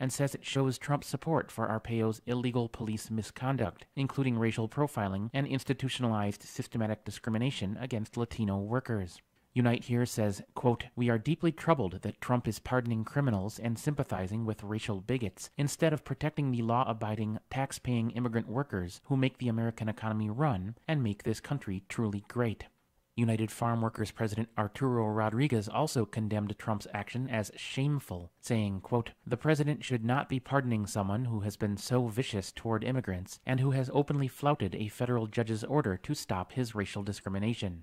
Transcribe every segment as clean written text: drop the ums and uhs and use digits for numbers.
and says it shows Trump's support for Arpaio's illegal police misconduct, including racial profiling and institutionalized systematic discrimination against Latino workers. Unite Here says, quote, "We are deeply troubled that Trump is pardoning criminals and sympathizing with racial bigots instead of protecting the law-abiding, tax-paying immigrant workers who make the American economy run and make this country truly great." United Farm Workers President Arturo Rodriguez also condemned Trump's action as shameful, saying, quote, "The president should not be pardoning someone who has been so vicious toward immigrants and who has openly flouted a federal judge's order to stop his racial discrimination."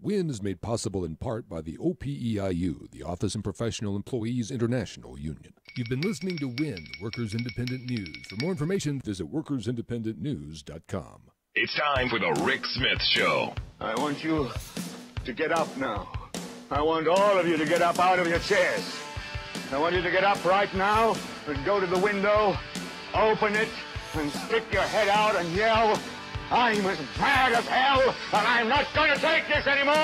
WIN is made possible in part by the OPEIU, the Office and Professional Employees International Union. You've been listening to WIN, Workers Independent News. For more information, visit workersindependentnews.com. It's time for the Rick Smith Show. I want you to get up now. I want all of you to get up out of your chairs. I want you to get up right now and go to the window, open it, and stick your head out and yell, "I'm as mad as hell, and I'm not going to take this anymore!"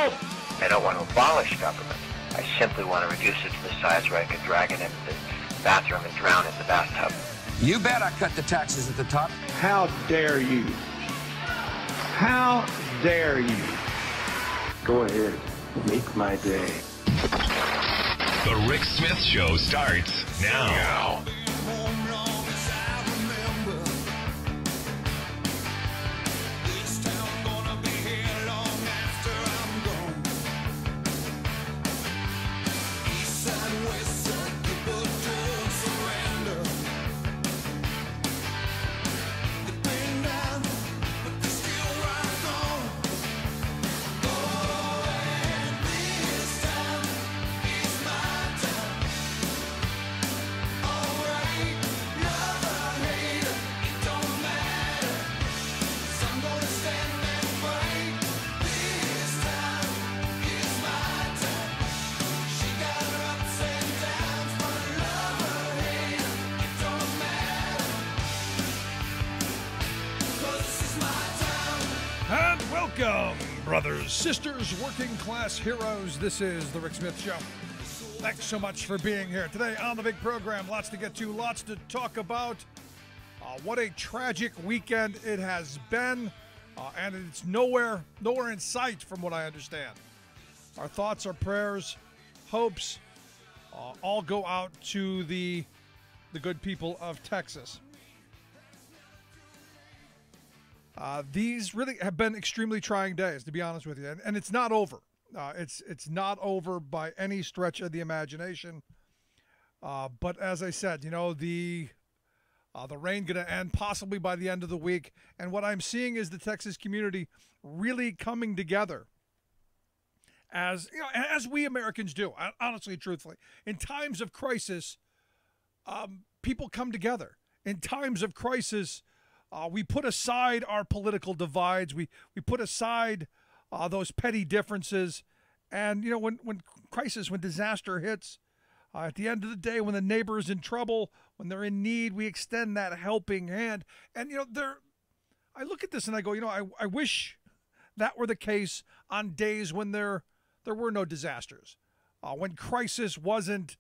I don't want to abolish government. I simply want to reduce it to the size where I can drag it into the bathroom and drown in the bathtub. You bet I cut the taxes at the top. How dare you? How dare you? Go ahead, make my day. The Rick Smith Show starts now. Welcome, brothers, sisters, working class heroes. This is the Rick Smith Show. Thanks so much for being here today on the big program. Lots to get to, lots to talk about. What a tragic weekend it has been, and it's nowhere in sight from what I understand. Our thoughts, our prayers, hopes, all go out to the good people of Texas. These really have been extremely trying days, to be honest with you, and it's not over. It's not over by any stretch of the imagination. But as I said, you know, the rain going to end possibly by the end of the week, and what I'm seeing is the Texas community really coming together, as you know, as we Americans do. Honestly, truthfully, in times of crisis, people come together. In times of crisis, we put aside our political divides. We put aside those petty differences. And, you know, when crisis, when disaster hits, at the end of the day, when the neighbor is in trouble, when they're in need, we extend that helping hand. And, you know, I look at this and I go, you know, I wish that were the case on days when there were no disasters, when crisis wasn't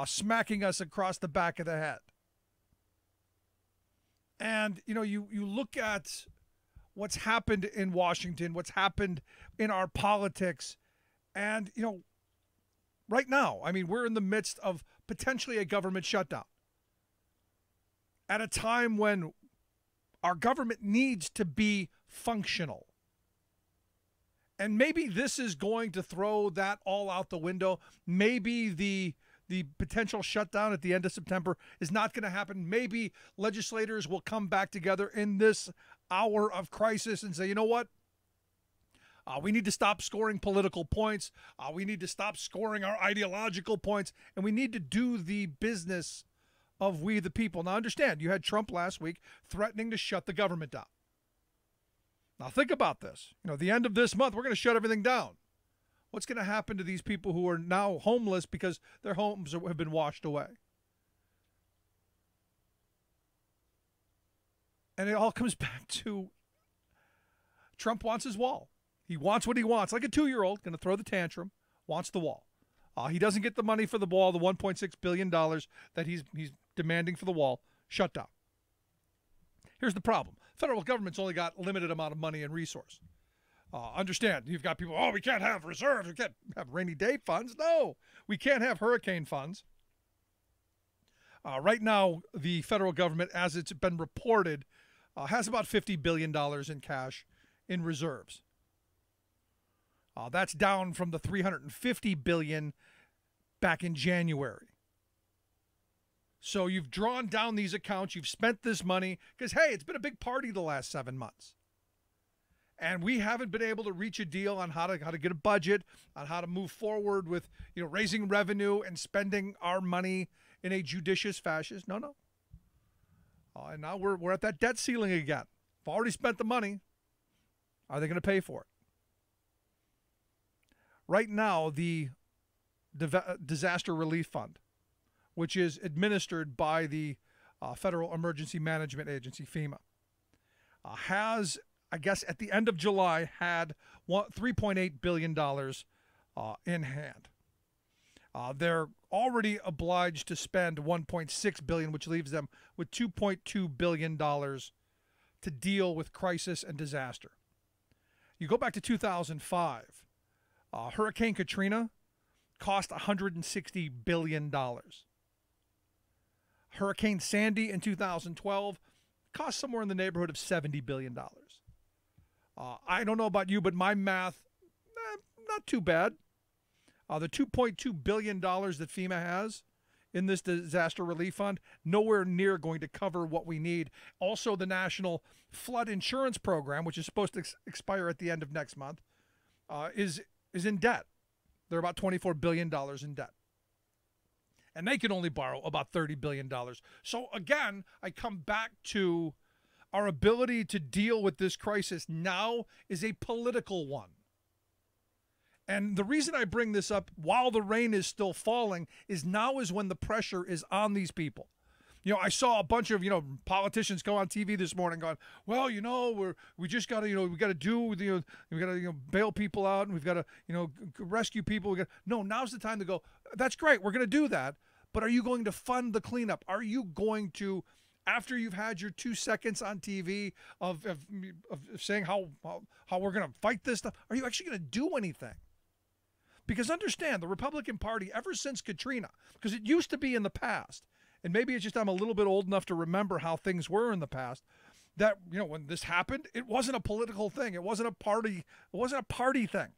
smacking us across the back of the head. And, you know, you look at what's happened in Washington, what's happened in our politics, and, you know, right now, I mean, we're in the midst of potentially a government shutdown at a time when our government needs to be functional. And maybe this is going to throw that all out the window. Maybe the potential shutdown at the end of September is not going to happen. Maybe legislators will come back together in this hour of crisis and say, you know what? We need to stop scoring political points. We need to stop scoring our ideological points. And we need to do the business of we the people. Now, understand, you had Trump last week threatening to shut the government down. Now, think about this. You know, the end of this month, we're going to shut everything down. What's going to happen to these people who are now homeless because their homes have been washed away? And it all comes back to Trump wants his wall. He wants what he wants, like a 2-year-old going to throw the tantrum, wants the wall. He doesn't get the money for the wall, the $1.6 billion that he's demanding for the wall, shut down. Here's the problem. Federal government's only got a limited amount of money and resource. Understand, you've got people, we can't have reserves, we can't have rainy day funds. No, we can't have hurricane funds. Right now, the federal government, as it's been reported, has about $50 billion in cash in reserves. That's down from the $350 billion back in January. So you've drawn down these accounts, you've spent this money, because, hey, it's been a big party the last 7 months. And we haven't been able to reach a deal on how to get a budget, on how to move forward with, raising revenue and spending our money in a judicious fashion. No. And now we're at that debt ceiling again. I've already spent the money. Are they going to pay for it? Right now, the Disaster Relief Fund, which is administered by the Federal Emergency Management Agency, FEMA, has, I guess, at the end of July, had $3.8 billion in hand. They're already obliged to spend $1.6 billion, which leaves them with $2.2 billion to deal with crisis and disaster. You go back to 2005, Hurricane Katrina cost $160 billion. Hurricane Sandy in 2012 cost somewhere in the neighborhood of $70 billion. I don't know about you, but my math, not too bad. The $2.2 billion that FEMA has in this disaster relief fund, nowhere near going to cover what we need. Also, the National Flood Insurance Program, which is supposed to expire at the end of next month, is in debt. They're about $24 billion in debt. And they can only borrow about $30 billion. So again, I come back to our ability to deal with this crisis now is a political one. And the reason I bring this up while the rain is still falling is now is when the pressure is on these people. I saw a bunch of, politicians go on TV this morning going, well, we just got to, we got to bail people out and we've got to, rescue people. No, now's the time to go, that's great. We're going to do that. But are you going to fund the cleanup? Are you going to, after you've had your 2 seconds on TV of saying how we're going to fight this stuff, are you actually going to do anything? Because understand, the Republican Party, ever since Katrina, because it used to be in the past, and maybe it's just I'm a little bit old enough to remember how things were in the past, that, when this happened, it wasn't a political thing. It wasn't a party thing.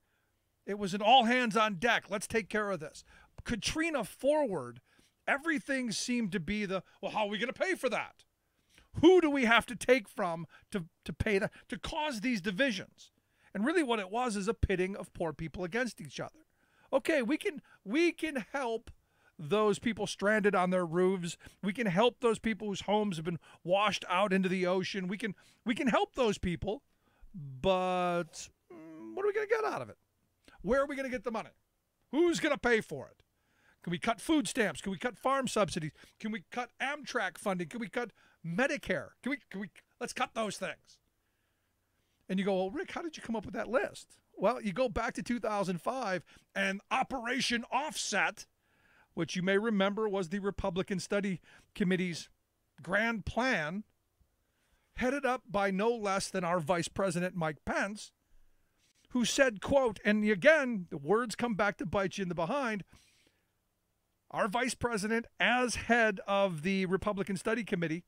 It was an all hands on deck. Let's take care of this. Katrina forward, everything seemed to be how are we going to pay for that? Who do we have to take from to pay that, to cause these divisions? And really what it was is a pitting of poor people against each other. Okay, we can help those people stranded on their roofs. We can help those people whose homes have been washed out into the ocean. We can help those people, but what are we going to get out of it? Where are we going to get the money? Who's going to pay for it? Can we cut food stamps? Can we cut farm subsidies? Can we cut Amtrak funding? Can we cut Medicare? Can we let's cut those things. And you go, well, Rick, how did you come up with that list? Well, you go back to 2005 and Operation Offset, which you may remember was the Republican Study Committee's grand plan, headed up by no less than our Vice President Mike Pence, who said, quote, and again, the words come back to bite you in the behind, our Vice President, as head of the Republican Study Committee,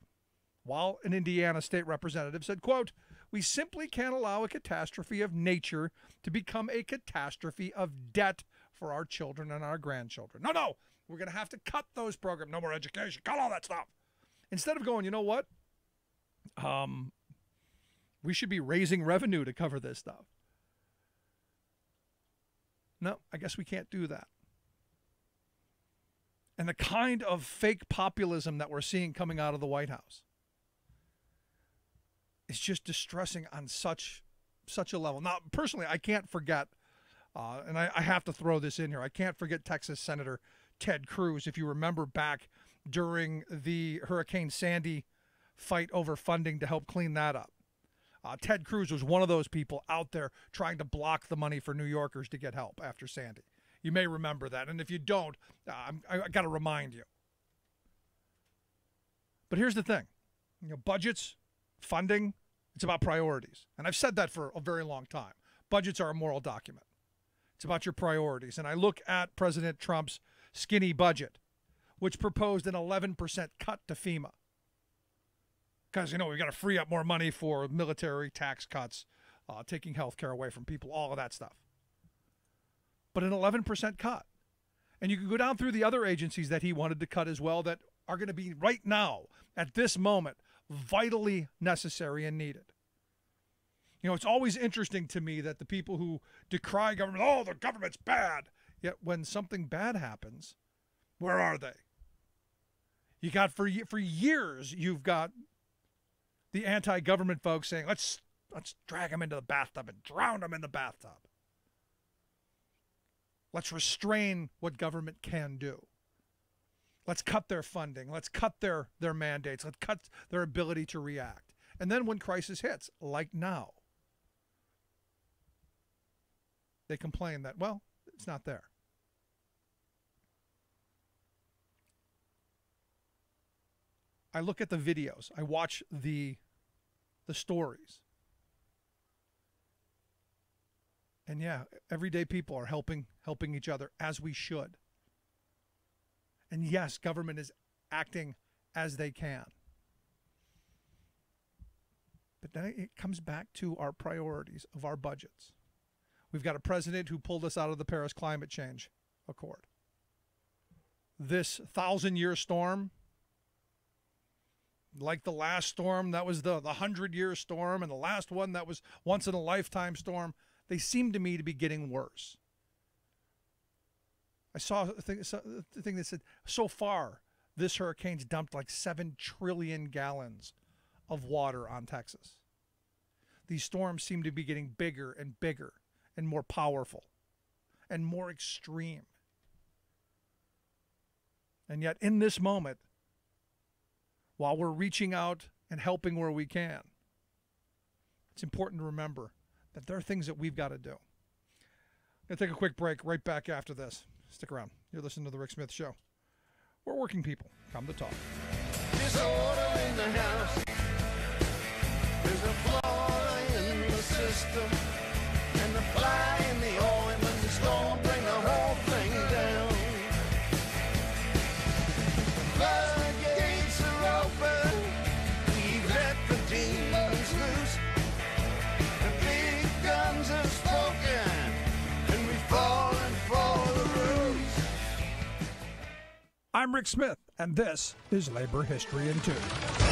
while an Indiana state representative, said, quote, we simply can't allow a catastrophe of nature to become a catastrophe of debt for our children and our grandchildren. No, we're going to have to cut those programs. No more education. Cut all that stuff. Instead of going, you know what? We should be raising revenue to cover this stuff. No, I guess we can't do that. And the kind of fake populism that we're seeing coming out of the White House, it's just distressing on such a level. Now, personally, I can't forget, and I have to throw this in here, I can't forget Texas Senator Ted Cruz. If you remember back during the Hurricane Sandy fight over funding to help clean that up, Ted Cruz was one of those people out there trying to block the money for New Yorkers to get help after Sandy. You may remember that. And if you don't, I got to remind you. But here's the thing. Budgets, funding, it's about priorities. And I've said that for a very long time. Budgets are a moral document. It's about your priorities. And I look at President Trump's skinny budget, which proposed an 11% cut to FEMA. Because, we've got to free up more money for military tax cuts, taking health care away from people, all of that stuff. But an 11% cut. And you can go down through the other agencies that he wanted to cut as well that are going to be right now, at this moment, vitally necessary and needed. It's always interesting to me that the people who decry government, oh, the government's bad. Yet when something bad happens, where are they? You got for years, you've got the anti-government folks saying, let's drag them into the bathtub and drown them in the bathtub. Let's restrain what government can do. Let's cut their funding. Let's cut their mandates. Let's cut their ability to react. And then when crisis hits, like now, they complain that, well, it's not there. I look at the videos. I watch the stories. And yeah, everyday people are helping each other, as we should. And yes, government is acting as they can. But then it comes back to our priorities of our budgets. We've got a president who pulled us out of the Paris Climate Change Accord. This 1,000-year storm, like the last storm, that was the 100-year storm, and the last one that was once-in-a-lifetime storm, they seem to me to be getting worse. I saw a thing that said, so far, this hurricane's dumped like 7 trillion gallons of water on Texas. These storms seem to be getting bigger and bigger and more powerful and more extreme. And yet in this moment, while we're reaching out and helping where we can, it's important to remember that there are things that we've got to do. I'm going to take a quick break right back after this. Stick around. You're listening to The Rick Smith Show. We're working people. Come to talk. Disorder in the house. There's a flaw in the system. And the fly in the ointment is going to bring the whole thing down. Floodgates are open. We've let the demons loose. The big guns have spoken. And we've fallen for the ruse. I'm Rick Smith, and this is Labor History in 2.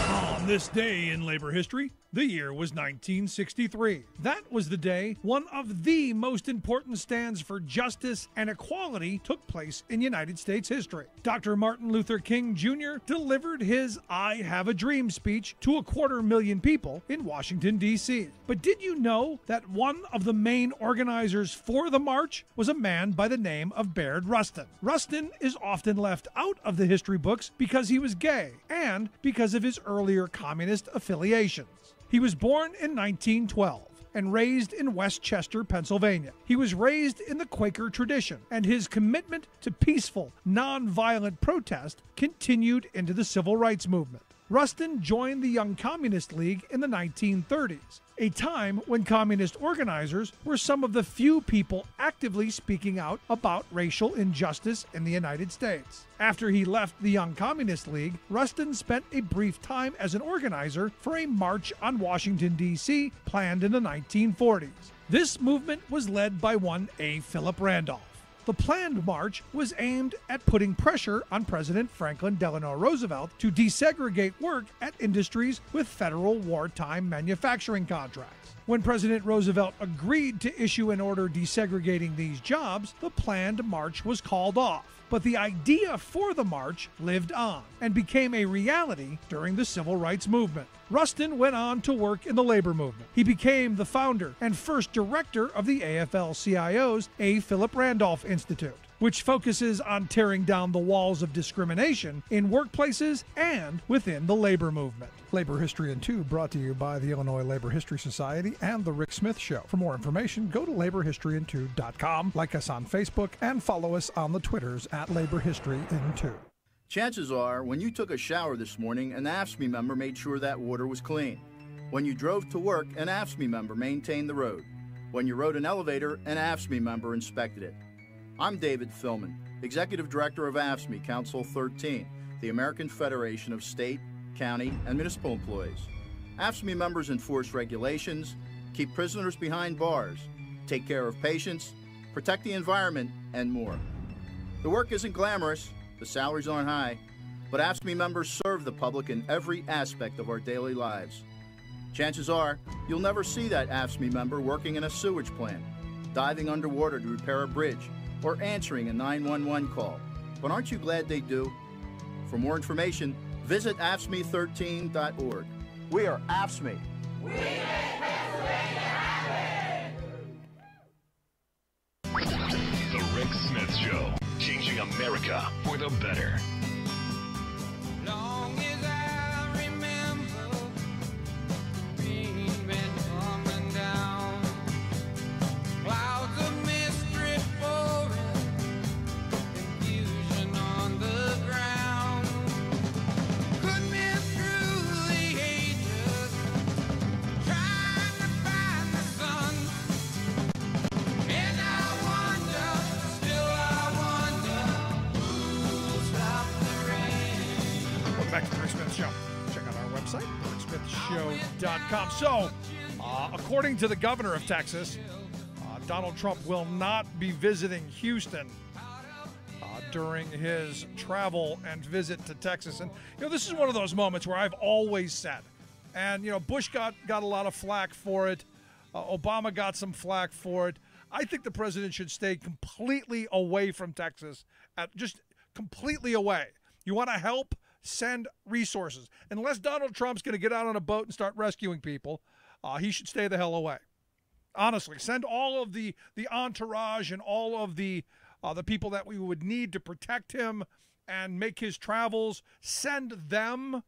On this day in labor history, the year was 1963. That was the day one of the most important stands for justice and equality took place in United States history. Dr. Martin Luther King Jr. delivered his I Have a Dream speech to 250,000 people in Washington, D.C. But did you know that one of the main organizers for the march was a man by the name of Bayard Rustin? Rustin is often left out of the history books because he was gay and because of his earlier communist affiliations. He was born in 1912 and raised in Westchester, Pennsylvania. He was raised in the Quaker tradition, and his commitment to peaceful, nonviolent protest continued into the civil rights movement. Rustin joined the Young Communist League in the 1930s, a time when communist organizers were some of the few people actively speaking out about racial injustice in the United States. After he left the Young Communist League, Rustin spent a brief time as an organizer for a march on Washington, D.C., planned in the 1940s. This movement was led by one A. Philip Randolph. The planned march was aimed at putting pressure on President Franklin Delano Roosevelt to desegregate work at industries with federal wartime manufacturing contracts. When President Roosevelt agreed to issue an order desegregating these jobs, the planned march was called off. But the idea for the march lived on and became a reality during the civil rights movement. Rustin went on to work in the labor movement. He became the founder and first director of the AFL-CIO's A. Philip Randolph Institute. which focuses on tearing down the walls of discrimination in workplaces and within the labor movement. Labor History in 2 brought to you by the Illinois Labor History Society and The Rick Smith Show. For more information, go to laborhistoryin2.com, like us on Facebook, and follow us on the Twitters at Labor History in 2. Chances are, when you took a shower this morning, an AFSCME member made sure that water was clean. When you drove to work, an AFSCME member maintained the road. When you rode an elevator, an AFSCME member inspected it. I'm David Philman, Executive Director of AFSCME Council 13, the American Federation of State, County, and Municipal Employees. AFSCME members enforce regulations, keep prisoners behind bars, take care of patients, protect the environment, and more. The work isn't glamorous, the salaries aren't high, but AFSCME members serve the public in every aspect of our daily lives. Chances are, you'll never see that AFSCME member working in a sewage plant, diving underwater to repair a bridge, or answering a 911 call. But aren't you glad they do? For more information, visit AFSCME13.org. We are AFSCME. The Rick Smith Show, changing America for the better. Long as I remember, rain been coming down, clouds of mystery pouring, confusion on the ground. Could be through the ages, trying to find the sun. And I wonder, still I wonder, who'll stop the rain. Welcome back to the Rick Smith Show. Check out our website, ricksmithshow.com. So, according to the governor of Texas, Donald Trump will not be visiting Houston during his travel and visit to Texas. And, this is one of those moments where I've always said, and, Bush got a lot of flack for it. Obama got some flack for it. I think the president should stay completely away from Texas, just completely away. You want to help? Send resources. Unless Donald Trump's going to get out on a boat and start rescuing people, he should stay the hell away. Honestly, send all of the entourage and all of the people that we would need to protect him and make his travels. Send them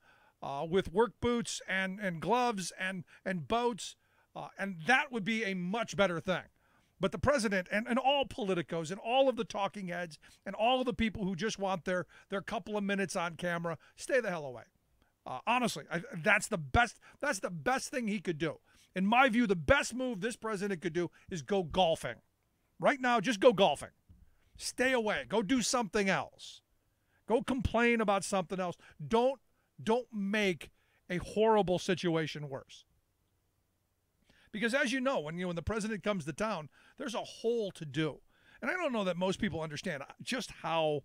with work boots and gloves and boats, and that would be a much better thing. But the president and all politicos and all of the talking heads and all of the people who just want their couple of minutes on camera, stay the hell away. Honestly, that's the best thing he could do. In my view, the best move this president could do is go golfing. Right now, just go golfing. Stay away. Go do something else. Go complain about something else. Don't make a horrible situation worse. Because as you know, when the president comes to town, there's a whole to do. And I don't know that most people understand just how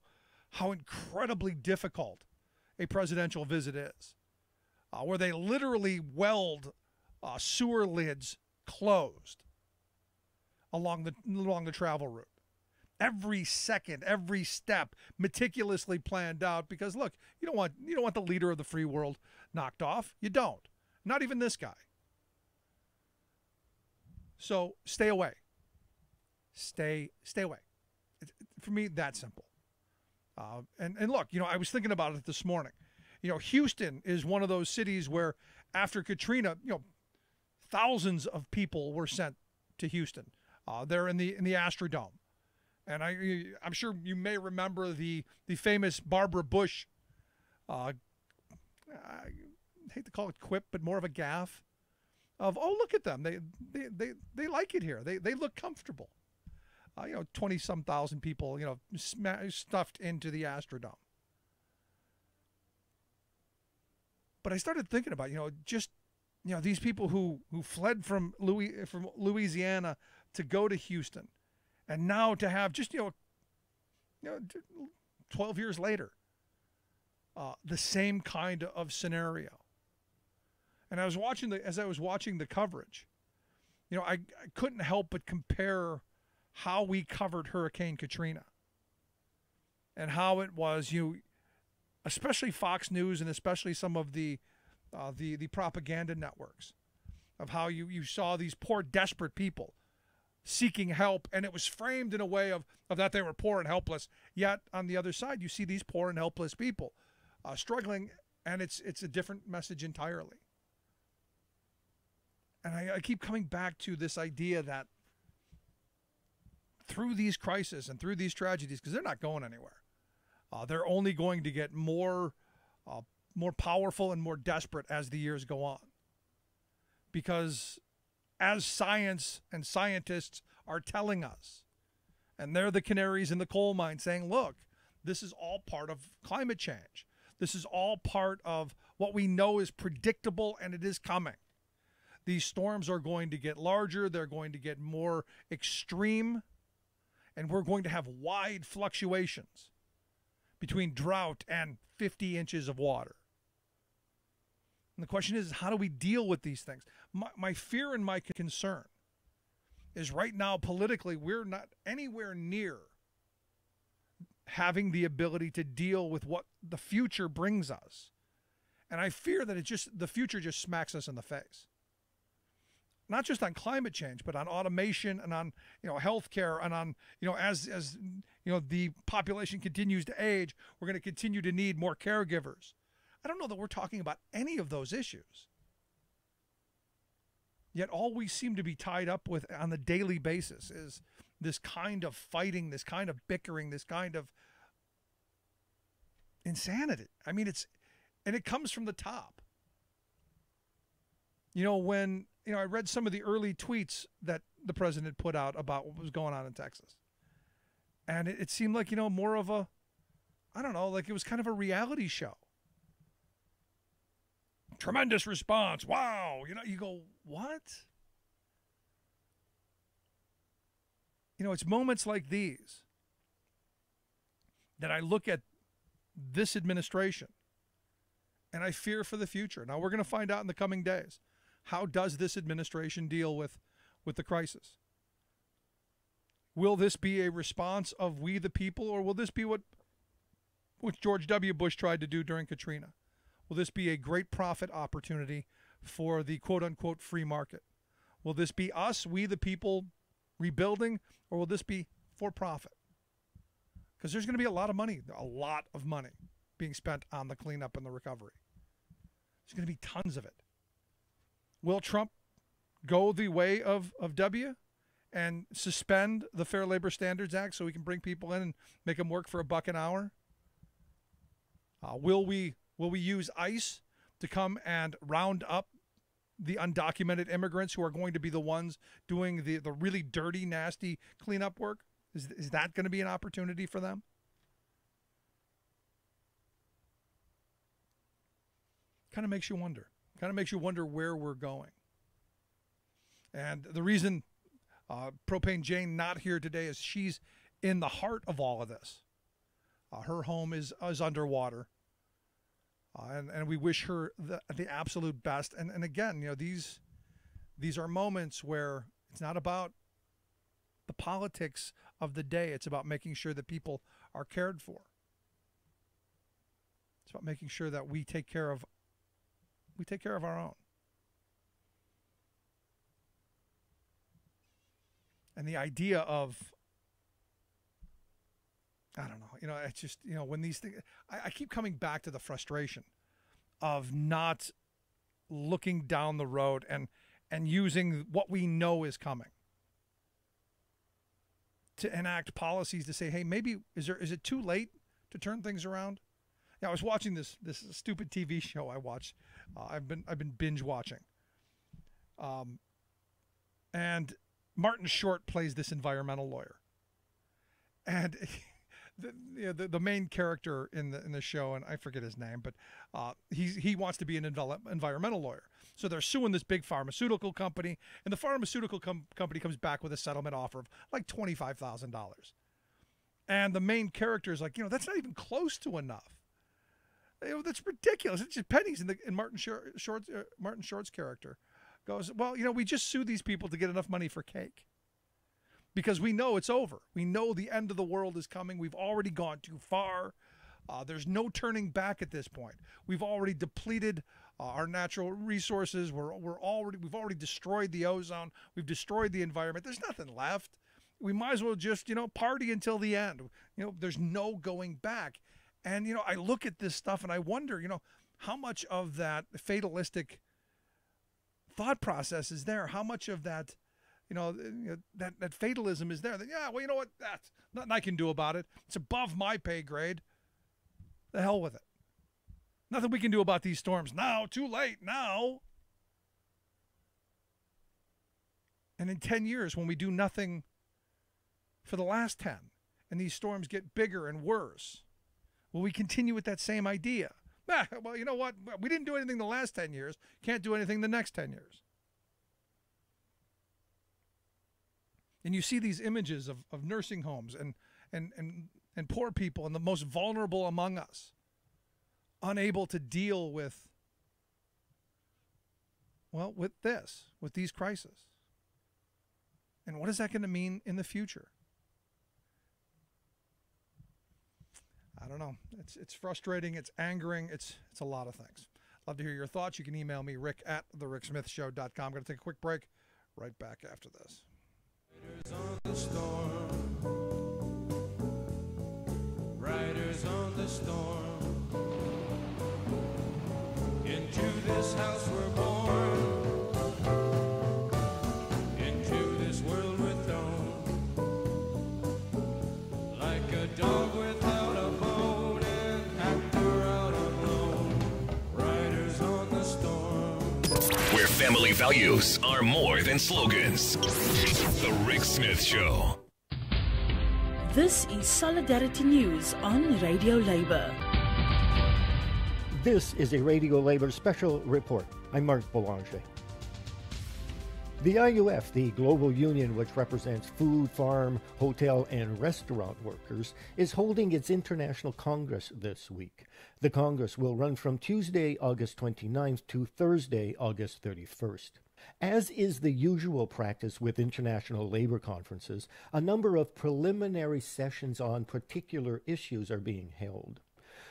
incredibly difficult a presidential visit is, where they literally weld sewer lids closed along the travel route. Every second, every step meticulously planned out because, look, you don't want the leader of the free world knocked off. You don't. Not even this guy. So stay away. Stay away. For me, that simple. And look, I was thinking about it this morning. Houston is one of those cities where after Katrina, thousands of people were sent to Houston. They're in the Astrodome. And I'm sure you may remember the famous Barbara Bush, I hate to call it quip, but more of a gaffe. Of, oh, look at them. They like it here. They look comfortable. 20-some thousand people, stuffed into the Astrodome. But I started thinking about, these people who fled from Louisiana to go to Houston, and now to have just 12 years later, the same kind of scenario. And as I was watching the coverage, I couldn't help but compare how we covered Hurricane Katrina and how it was, especially Fox News and especially some of the propaganda networks, of how you saw these poor, desperate people seeking help, and it was framed in a way of that they were poor and helpless. Yet on the other side, you see these poor and helpless people struggling, and it's a different message entirely. And I keep coming back to this idea that through these crises and through these tragedies, because they're not going anywhere, they're only going to get more powerful and more desperate as the years go on. Because as science and scientists are telling us, and they're the canaries in the coal mine saying, look, this is all part of climate change. This is all part of what we know is predictable, and it is coming. These storms are going to get larger. They're going to get more extreme, and we're going to have wide fluctuations between drought and 50 inches of water. And the question is, how do we deal with these things? My fear and my concern is right now politically, we're not anywhere near having the ability to deal with what the future brings us. And I fear that the future just smacks us in the face. Not just on climate change, but on automation and on, healthcare, and on, as the population continues to age, we're going to continue to need more caregivers. I don't know that we're talking about any of those issues. Yet all we seem to be tied up with on the daily basis is this kind of fighting, this kind of bickering, this kind of insanity. I mean, it comes from the top. When I read some of the early tweets that the president put out about what was going on in Texas, and it seemed like, more of a, I don't know, like it was kind of a reality show. Tremendous response. Wow. You go, what? It's moments like these that I look at this administration and I fear for the future. Now, we're going to find out in the coming days. How does this administration deal with the crisis? Will this be a response of we the people, or will this be what George W. Bush tried to do during Katrina? Will this be a great profit opportunity for the quote-unquote free market? Will this be us, we the people, rebuilding, or will this be for profit? Because there's going to be a lot of money being spent on the cleanup and the recovery. There's going to be tons of it. Will Trump go the way of W and suspend the Fair Labor Standards Act so we can bring people in and make them work for $1 an hour? Will we use ICE to come and round up the undocumented immigrants who are going to be the ones doing the really dirty, nasty cleanup work? Is that going to be an opportunity for them? Kind of makes you wonder. Kind of makes you wonder where we're going. And the reason Propane Jane not here today is she's in the heart of all of this. Her home is underwater. And we wish her the absolute best. And again, these are moments where it's not about the politics of the day. It's about making sure that people are cared for. It's about making sure that we take care of our own. And the idea of, I don't know, it's just, when these things, I keep coming back to the frustration of not looking down the road and using what we know is coming to enact policies to say, hey, maybe, is it too late to turn things around? Yeah, I was watching this stupid TV show I watched. I've been binge watching. And Martin Short plays this environmental lawyer. And the main character in the show, and I forget his name, but he wants to be an environmental lawyer. So they're suing this big pharmaceutical company, and the pharmaceutical company comes back with a settlement offer of like $25,000. And the main character is like, that's not even close to enough. That's ridiculous. It's just pennies. And Martin Short's character goes, well, we just sue these people to get enough money for cake. Because we know it's over. We know the end of the world is coming. We've already gone too far. There's no turning back at this point. We've already depleted our natural resources. We've already destroyed the ozone. We've destroyed the environment. There's nothing left. We might as well just, party until the end. There's no going back. And, I look at this stuff and I wonder, how much of that fatalistic thought process is there? How much of that, that fatalism is there? That, yeah, well, you know what? That's nothing I can do about it. It's above my pay grade. The hell with it. Nothing we can do about these storms now. Too late now. And in 10 years, when we do nothing for the last 10, and these storms get bigger and worse, will we continue with that same idea? Well, you know what? We didn't do anything the last 10 years. Can't do anything the next 10 years. And you see these images of nursing homes and poor people and the most vulnerable among us unable to deal with these crises. And what is that going to mean in the future? I don't know. It's frustrating. It's angering. It's a lot of things. Love to hear your thoughts. You can email me, rick@thericksmithshow.com. I'm going to take a quick break. Right back after this. Riders on the storm. Riders on the storm. Into this house we're born. Into this world we're thrown. Like a dog without a bone, an actor out on loan. Riders on the storm. Where family values are more than slogans. The Rick Smith Show. This is Solidarity News on Radio Labour. This is a Radio Labour special report. I'm Mark Boulanger. The IUF, the global union which represents food, farm, hotel, and restaurant workers, is holding its International Congress this week. The Congress will run from Tuesday, August 29th to Thursday, August 31st. As is the usual practice with international labor conferences, a number of preliminary sessions on particular issues are being held.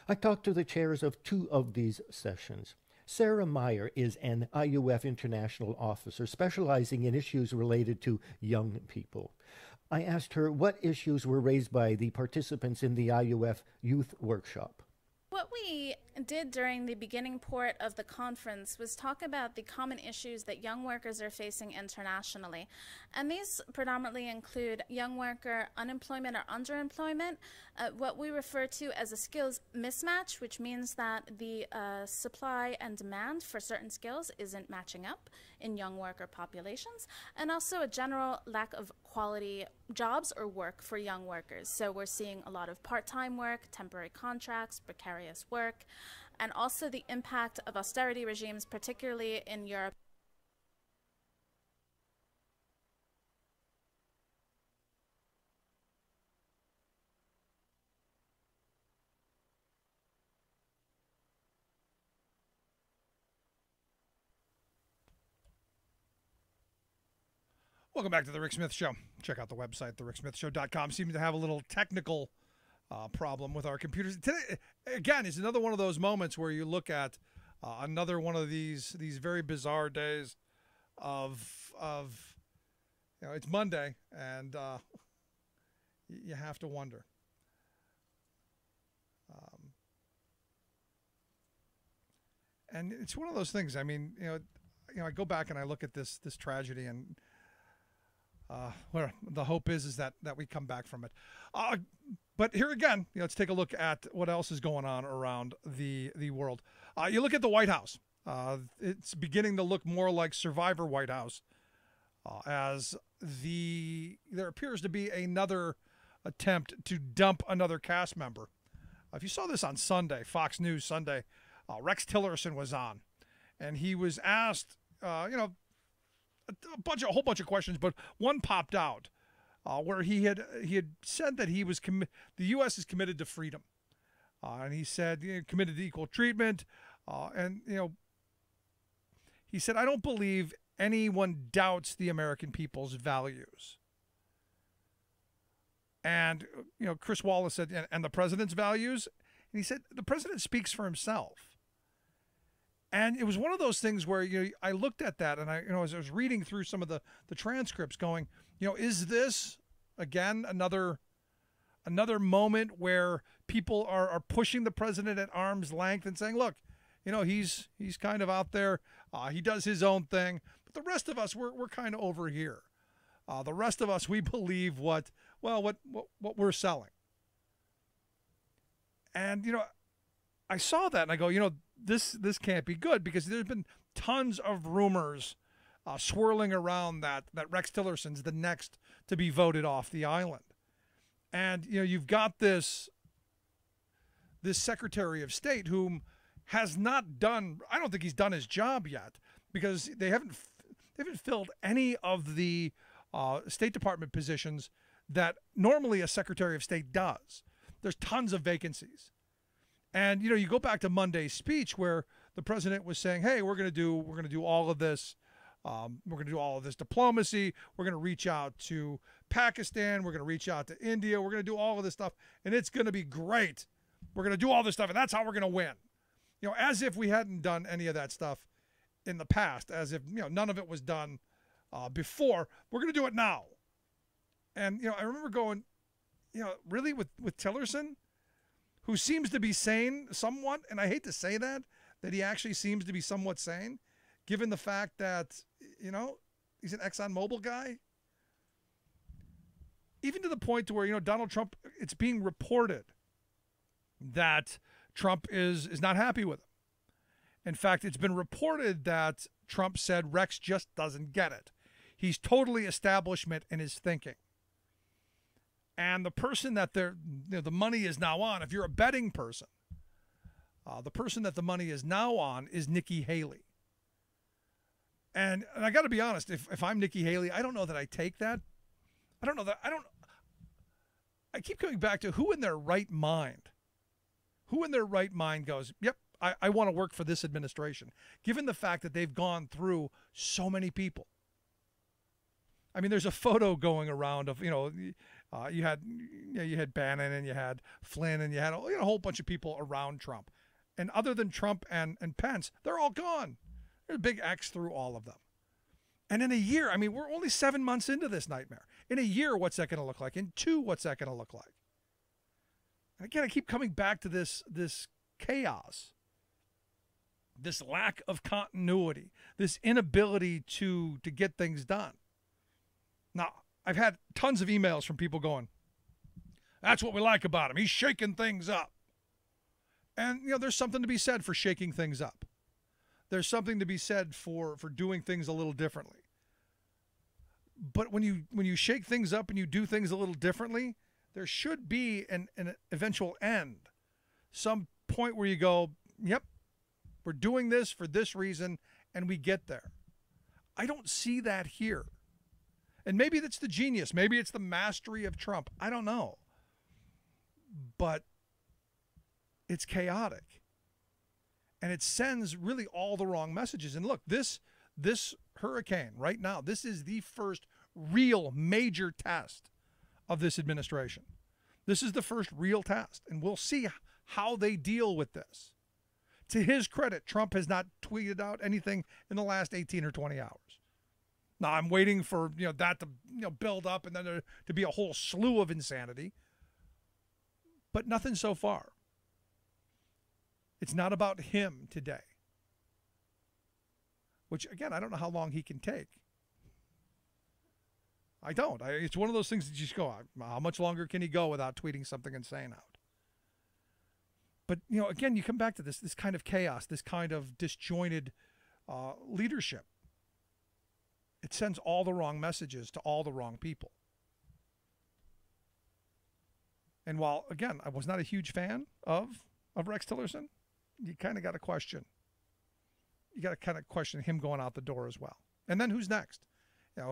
I talked to the chairs of two of these sessions. Sarah Meyer is an IUF international officer specializing in issues related to young people. I asked her what issues were raised by the participants in the IUF Youth Workshop. What we did during the beginning part of the conference was talk about the common issues that young workers are facing internationally. And these predominantly include young worker unemployment or underemployment, what we refer to as a skills mismatch, which means that the supply and demand for certain skills isn't matching up in young worker populations, and also a general lack of quality jobs or work for young workers. So we're seeing a lot of part-time work, temporary contracts, precarious work, and also the impact of austerity regimes, particularly in Europe. Welcome back to The Rick Smith Show. Check out the website, thericksmithshow.com. Seems to have a little technical problem with our computers. Today, again, is another one of those moments where you look at another one of these very bizarre days of it's Monday, and you have to wonder. And it's one of those things. I mean, I go back and I look at this tragedy, and where the hope is that we come back from it. But here again, let's take a look at what else is going on around the world. You look at the White House. It's beginning to look more like Survivor White House, as there appears to be another attempt to dump another cast member. If you saw this on Sunday, Fox News Sunday, Rex Tillerson was on, and he was asked, a whole bunch of questions, but one popped out where he had said that the U.S. is committed to freedom, and he said committed to equal treatment, and he said, I don't believe anyone doubts the American people's values. And Chris Wallace said, and the president's values, And he said, the president speaks for himself. And it was one of those things where I looked at that and as I was reading through some of the transcripts going, is this, again, another moment where people are pushing the president at arm's length and saying, look, he's kind of out there. He does his own thing. But the rest of us, we're kind of over here. The rest of us, we believe what we're selling. And, I saw that and I go, this can't be good, because there's been tons of rumors swirling around that Rex Tillerson's the next to be voted off the island. And, you've got this Secretary of State whom has not done, I don't think he's done his job yet, because they haven't filled any of the State Department positions that normally a Secretary of State does. There's tons of vacancies. And, you go back to Monday's speech where the president was saying, hey, we're going to do all of this. We're going to do all of this diplomacy. We're going to reach out to Pakistan. We're going to reach out to India. We're going to do all of this stuff, and it's going to be great. We're going to do all this stuff, and that's how we're going to win. As if we hadn't done any of that stuff in the past, as if, none of it was done before. We're going to do it now. And, I remember going, really with Tillerson, who seems to be sane somewhat, and I hate to say that he actually seems to be somewhat sane, given the fact that, he's an ExxonMobil guy. Even to the point to where, Donald Trump, it's being reported that Trump is not happy with him. In fact, it's been reported that Trump said Rex just doesn't get it. He's totally establishment in his thinking. And the person that the money is now on, if you're a betting person, the person that the money is now on is Nikki Haley. And I got to be honest, if I'm Nikki Haley, I don't know that I take that. I keep coming back to who in their right mind goes, yep, I want to work for this administration, given the fact that they've gone through so many people. I mean, there's a photo going around of, you had Bannon and you had Flynn and you had a whole bunch of people around Trump. And other than Trump and Pence, they're all gone. There's a big X through all of them. And in a year, I mean, we're only 7 months into this nightmare. In a year, what's that going to look like? In 2, what's that going to look like? And again, I keep coming back to this chaos, this lack of continuity, this inability to get things done. Now, I've had tons of emails from people going, that's what we like about him. He's shaking things up. And, there's something to be said for shaking things up. There's something to be said for doing things a little differently. But when you shake things up and you do things a little differently, there should be an eventual end. Some point where you go, yep, we're doing this for this reason, and we get there. I don't see that here. And maybe that's the genius. Maybe it's the mastery of Trump. I don't know. But it's chaotic. And it sends really all the wrong messages. And look, this hurricane right now, this is the first real major test of this administration. This is the first real test. And we'll see how they deal with this. To his credit, Trump has not tweeted out anything in the last 18 or 20 hours. Now, I'm waiting for that to build up and then there to be a whole slew of insanity. But nothing so far. It's not about him today. Which, again, I don't know how long he can take. I don't. It's one of those things that you just go, how much longer can he go without tweeting something insane out? But, again, you come back to this kind of chaos, this kind of disjointed leadership. It sends all the wrong messages to all the wrong people. And while, again, I was not a huge fan of Rex Tillerson, you kind of got to question. You got to kind of question him going out the door as well. And then who's next?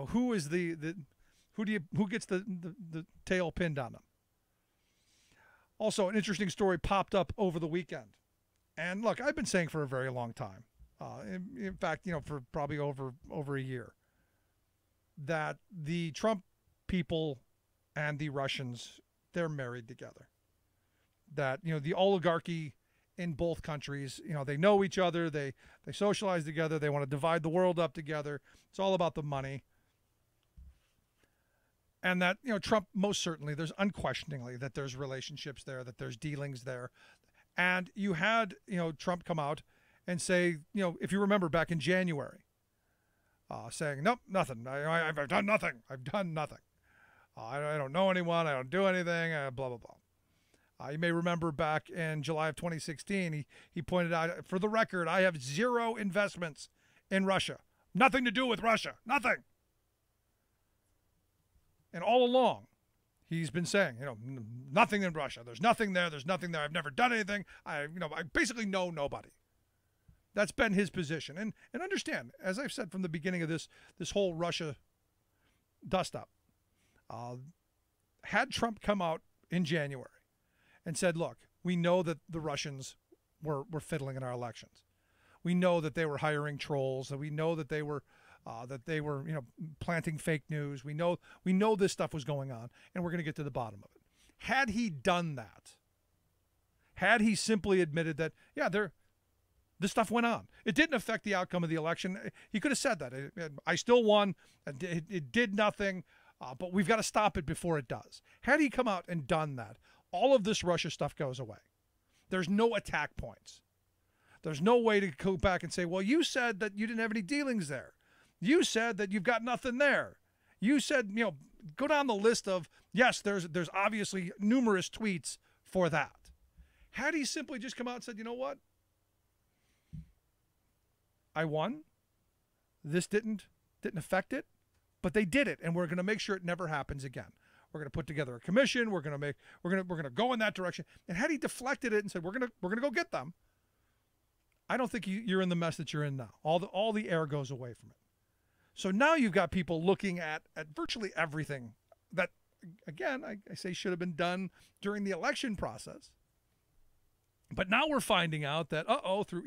Who is who gets the tail pinned on them? Also, an interesting story popped up over the weekend. And look, I've been saying for a very long time, in fact, for probably over a year, that the Trump people and the Russians, they're married together. that, the oligarchy in both countries, they know each other, they socialize together, they want to divide the world up together. It's all about the money. And that, Trump, most certainly, there's unquestioningly that there's relationships there, that there's dealings there. And you had, Trump come out and say, if you remember back in January, saying, nope, nothing. I've done nothing. I've done nothing. I don't know anyone. I don't do anything, blah, blah, blah. You may remember back in July of 2016, he pointed out, for the record, I have zero investments in Russia. Nothing to do with Russia. Nothing. And all along, he's been saying, nothing in Russia. There's nothing there. There's nothing there. I've never done anything. I basically know nobody. That's been his position. And understand, as I've said from the beginning of this whole Russia dust-up, had Trump come out in January and said, look, we know that the Russians were fiddling in our elections. We know that they were hiring trolls. And we know that they were planting fake news. We know this stuff was going on, and we're going to get to the bottom of it. Had he done that, had he simply admitted that, yeah, this stuff went on, it didn't affect the outcome of the election. He could have said that. I still won. It did nothing, but we've got to stop it before it does. Had he come out and done that, all of this Russia stuff goes away. There's no attack points. There's no way to go back and say, well, you said that you didn't have any dealings there. You said that you've got nothing there. You said, go down the list of, yes, there's obviously numerous tweets for that. Had he simply just come out and said, you know what? I won. This didn't affect it, but they did it, and we're going to make sure it never happens again. We're going to put together a commission. We're going to go in that direction. And had he deflected it and said, we're going to go get them, I don't think you're in the mess that you're in now. All the air goes away from it. So now you've got people looking at virtually everything that, again, I say should have been done during the election process. But now we're finding out that, through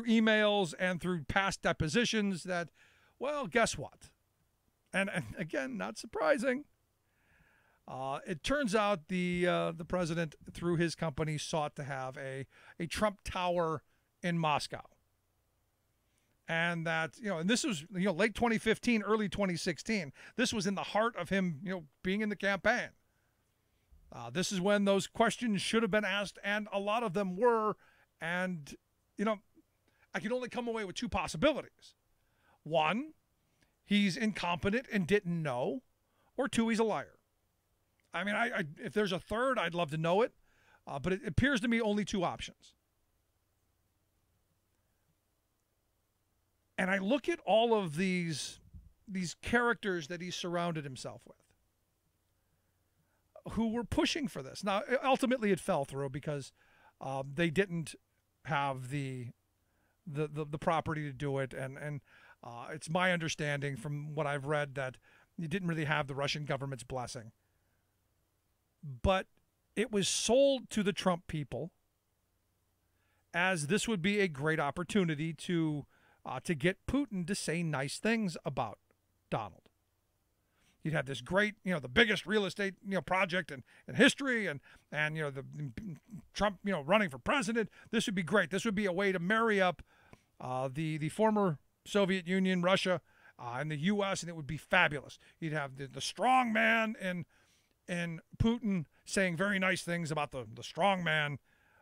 emails and through past depositions that, well, guess what? And again, not surprising. It turns out the president, through his company, sought to have a Trump Tower in Moscow. And that, and this was, late 2015, early 2016. This was in the heart of him, being in the campaign. This is when those questions should have been asked, and a lot of them were. And, I can only come away with two possibilities. One, he's incompetent and didn't know. Or two, he's a liar. I mean, if there's a third, I'd love to know it. But it appears to me only two options. And I look at all of these characters that he surrounded himself with, who were pushing for this. Now, ultimately, it fell through because they didn't have the property to do it, and it's my understanding from what I've read that you didn't really have the Russian government's blessing. But it was sold to the Trump people as this would be a great opportunity to get Putin to say nice things about Donald. You'd have this great, the biggest real estate, project in history, and the Trump, running for president. This would be great. This would be a way to marry up the former Soviet Union, Russia, and the U.S., and it would be fabulous. You'd have the strong man and Putin saying very nice things about the strong man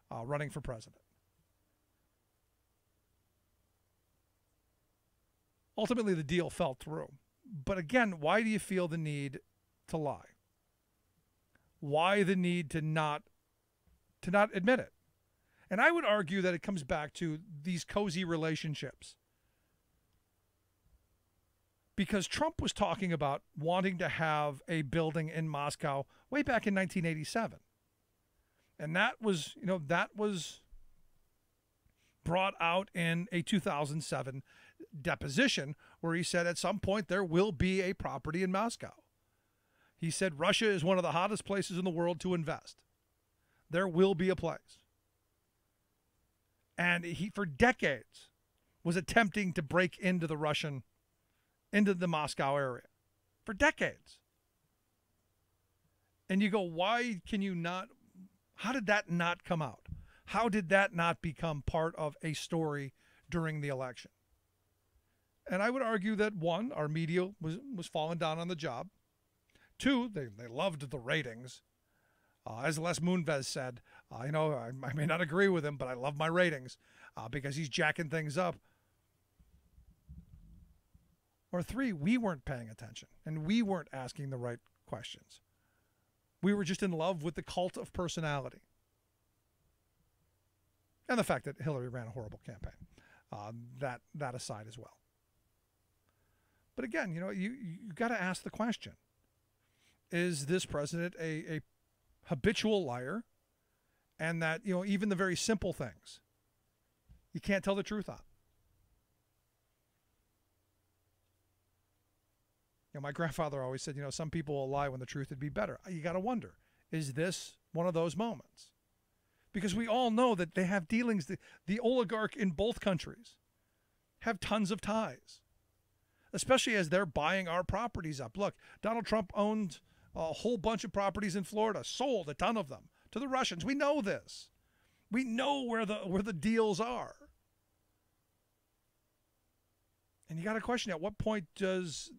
running for president. Ultimately, the deal fell through. But again, why do you feel the need to lie? Why the need to not admit it? And I would argue that it comes back to these cozy relationships. Because Trump was talking about wanting to have a building in Moscow way back in 1987. And that was brought out in a 2007 deposition where he said at some point there will be a property in Moscow. He said Russia is one of the hottest places in the world to invest. There will be a place. And he, for decades, was attempting to break into the Moscow area. For decades. And you go, why can you not How did that not come out? How did that not become part of a story during the election? And I would argue that, one, our media was falling down on the job. Two, they loved the ratings. As Les Moonves said, I may not agree with him, but I love my ratings because he's jacking things up. Or three, we weren't paying attention and we weren't asking the right questions. We were just in love with the cult of personality. And the fact that Hillary ran a horrible campaign. That aside as well. But again, you got to ask the question. Is this president a habitual liar? And that, even the very simple things, you can't tell the truth on. My grandfather always said, some people will lie when the truth would be better. You got to wonder, is this one of those moments? Because we all know that they have dealings. The oligarch in both countries have tons of ties, especially as they're buying our properties up. Look, Donald Trump owned a whole bunch of properties in Florida, sold a ton of them to the Russians. We know this. We know where the deals are. And you got to question, at what point does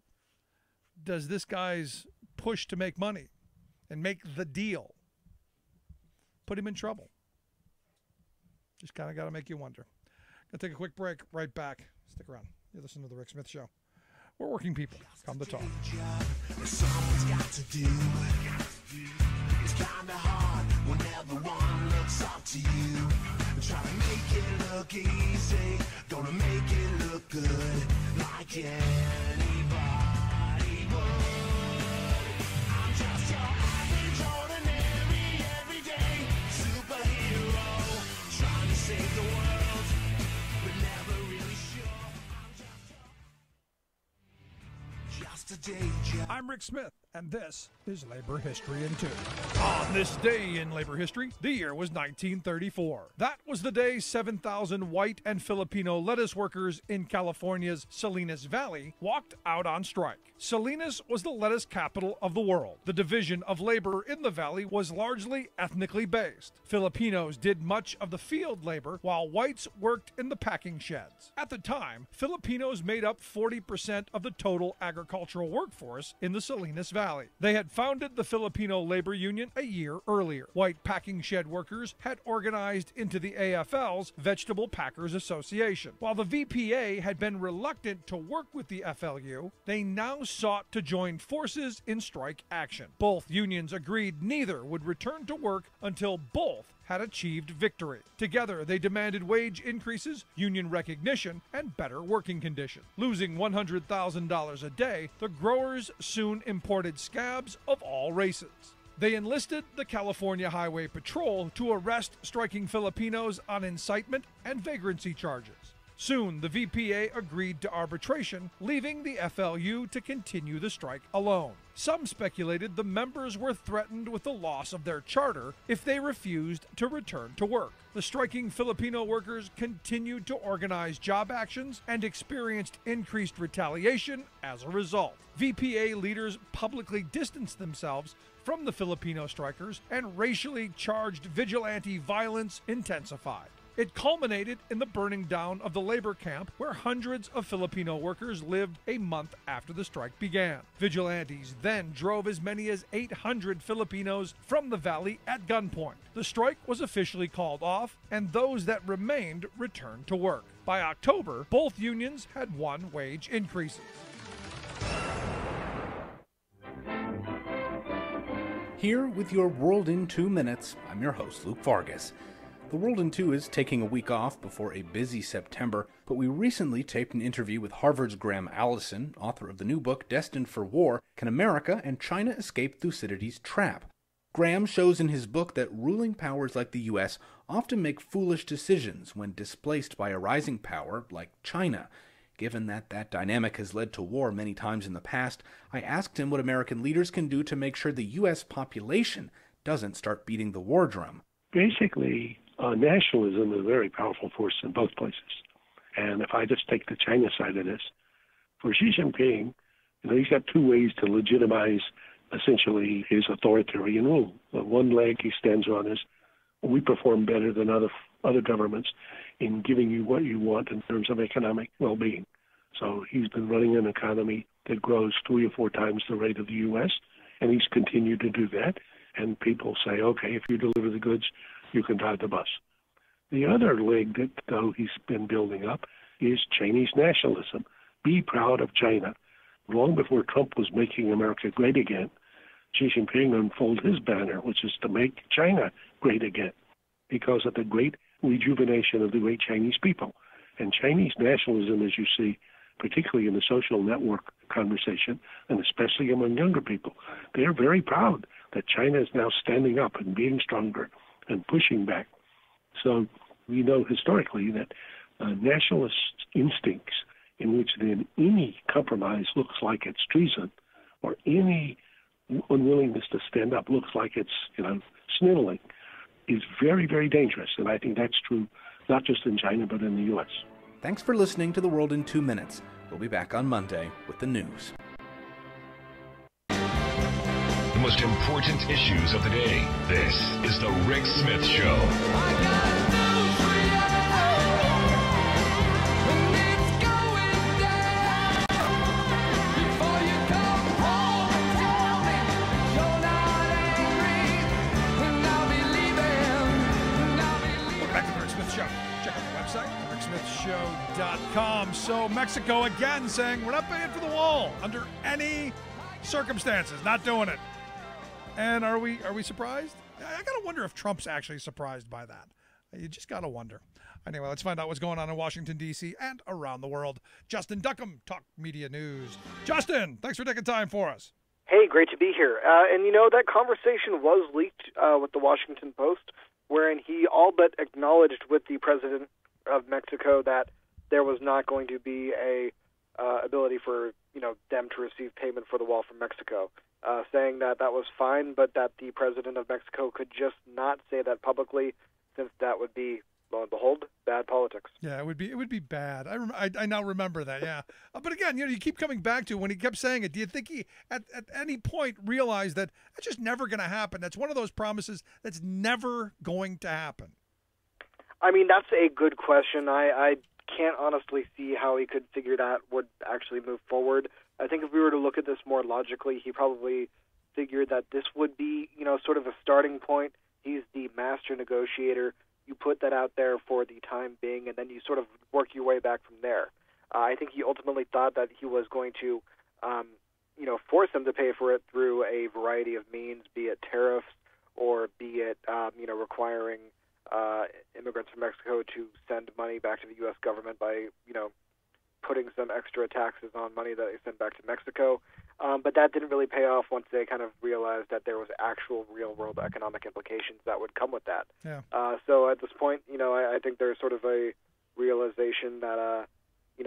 this guy's push to make money and make the deal put him in trouble? Just kind of got to make you wonder. Gonna take a quick break. Right back. Stick around. You're listening to The Rick Smith Show. We're working people. Come to talk. Someone's got to do. It's kind of hard when everyone looks up to you. Try to make it look easy. Gonna make it look good like anybody would. I'm just your average, ordinary, everyday superhero. Trying to save the world, but never really sure. I'm just a day job. I'm Rick Smith, and this is Labor History in 2. On this day in labor history, the year was 1934. That was the day 7,000 white and Filipino lettuce workers in California's Salinas Valley walked out on strike. Salinas was the lettuce capital of the world. The division of labor in the valley was largely ethnically based. Filipinos did much of the field labor, while whites worked in the packing sheds. At the time, Filipinos made up 40% of the total agricultural workforce in the Salinas Valley. They had founded the Filipino Labor Union a year earlier. White packing shed workers had organized into the AFL's Vegetable Packers Association. While the VPA had been reluctant to work with the FLU, they now sought to join forces in strike action. Both unions agreed neither would return to work until both had achieved victory. Together, they demanded wage increases, union recognition, and better working conditions. Losing $100,000 a day, the growers soon imported scabs of all races. They enlisted the California Highway Patrol to arrest striking Filipinos on incitement and vagrancy charges. Soon, the VPA agreed to arbitration, leaving the FLU to continue the strike alone. Some speculated the members were threatened with the loss of their charter if they refused to return to work. The striking Filipino workers continued to organize job actions and experienced increased retaliation as a result. VPA leaders publicly distanced themselves from the Filipino strikers, and racially charged vigilante violence intensified. It culminated in the burning down of the labor camp where hundreds of Filipino workers lived a month after the strike began. Vigilantes then drove as many as 800 Filipinos from the valley at gunpoint. The strike was officially called off, and those that remained returned to work. By October, both unions had won wage increases. Here with your World in 2 Minutes, I'm your host, Luke Vargas. The World in 2 is taking a week off before a busy September, but we recently taped an interview with Harvard's Graham Allison, author of the new book Destined for War, Can America and China Escape Thucydides' Trap? Graham shows in his book that ruling powers like the U.S. often make foolish decisions when displaced by a rising power like China. Given that dynamic has led to war many times in the past, I asked him what American leaders can do to make sure the U.S. population doesn't start beating the war drum. Basically, nationalism is a very powerful force in both places. And if I just take the China side of this, for Xi Jinping, he's got two ways to legitimize essentially his authoritarian rule. One leg he stands on is we perform better than other governments in giving you what you want in terms of economic well-being. So he's been running an economy that grows 3 or 4 times the rate of the U.S., and he's continued to do that. And people say, okay, if you deliver the goods, you can drive the bus. The other leg that, though, he's been building up is Chinese nationalism. Be proud of China. Long before Trump was making America great again, Xi Jinping unfolded his banner, which is to make China great again, because of the great rejuvenation of the great Chinese people. And Chinese nationalism, as you see, particularly in the social network conversation, and especially among younger people, they're very proud that China is now standing up and being stronger and pushing back. So we know historically that nationalist instincts in which then any compromise looks like it's treason, or any unwillingness to stand up looks like it's, sniveling, is very, very dangerous. And I think that's true not just in China, but in the U.S. Thanks for listening to The World in 2 Minutes. We'll be back on Monday with the news. The most important issues of the day. This is The Rick Smith Show. Show.com. So Mexico again saying we're not paying for the wall under any circumstances, not doing it. And are we surprised? I gotta wonder if Trump's actually surprised by that. You just gotta wonder. Anyway, let's find out what's going on in Washington, D.C. and around the world. Justin Duckham, Talk Media News. Justin, thanks for taking time for us. Hey, great to be here. And that conversation was leaked with the Washington Post, wherein he all but acknowledged with the president of Mexico that there was not going to be a ability for them to receive payment for the wall from Mexico, saying that was fine, but that the president of Mexico could just not say that publicly, since that would be, lo and behold, bad politics. Yeah, it would be bad. I now remember that. Yeah, but again, you keep coming back to when he kept saying it. Do you think he at any point realized that that's just never going to happen? That's one of those promises that's never going to happen. I mean, that's a good question. I can't honestly see how he could figure that would actually move forward. I think if we were to look at this more logically, he probably figured that this would be, sort of a starting point. He's the master negotiator. You put that out there for the time being, and then you sort of work your way back from there. I think he ultimately thought that he was going to, force them to pay for it through a variety of means, be it tariffs or be it, requiring immigrants from Mexico to send money back to the U.S. government by, putting some extra taxes on money that they sent back to Mexico. But that didn't really pay off once they kind of realized that there was actual real-world economic implications that would come with that. Yeah. So at this point, I think there's sort of a realization that,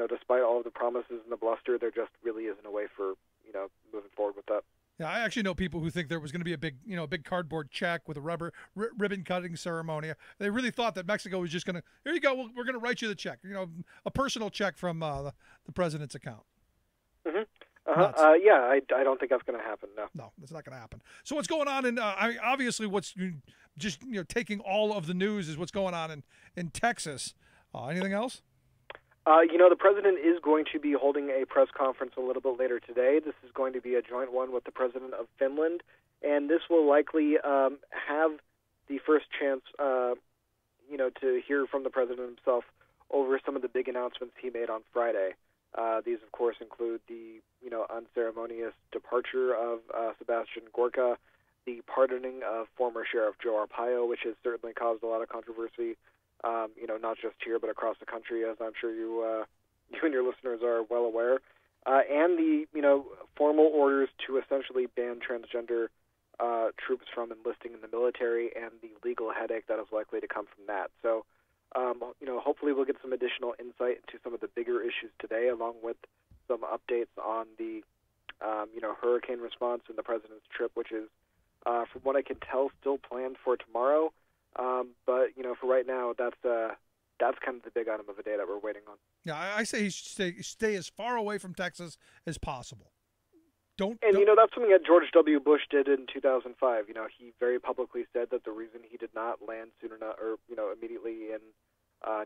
despite all of the promises and the bluster, there just really isn't a way for, moving forward with that. Yeah, I actually know people who think there was going to be a big cardboard check with a ribbon cutting ceremony. They really thought that Mexico was just going to, here you go, we're going to write you the check. A personal check from the president's account. Mm-hmm. I don't think that's going to happen. No, that's not going to happen. So what's going on in? Obviously, what's just taking all of the news is what's going on in Texas. Anything else? The president is going to be holding a press conference a little bit later today. This is going to be a joint one with the president of Finland, and this will likely have the first chance, to hear from the president himself over some of the big announcements he made on Friday. These, of course, include the, unceremonious departure of Sebastian Gorka, the pardoning of former Sheriff Joe Arpaio, which has certainly caused a lot of controversy, not just here but across the country, as I'm sure you and your listeners are well aware, and the, formal orders to essentially ban transgender troops from enlisting in the military and the legal headache that is likely to come from that. So, hopefully we'll get some additional insight into some of the bigger issues today, along with some updates on the, hurricane response and the president's trip, which is, from what I can tell, still planned for tomorrow. But, for right now, that's kind of the big item of the day that we're waiting on. Yeah, I say he should stay as far away from Texas as possible. And, that's something that George W. Bush did in 2005. He very publicly said that the reason he did not land sooner or, immediately in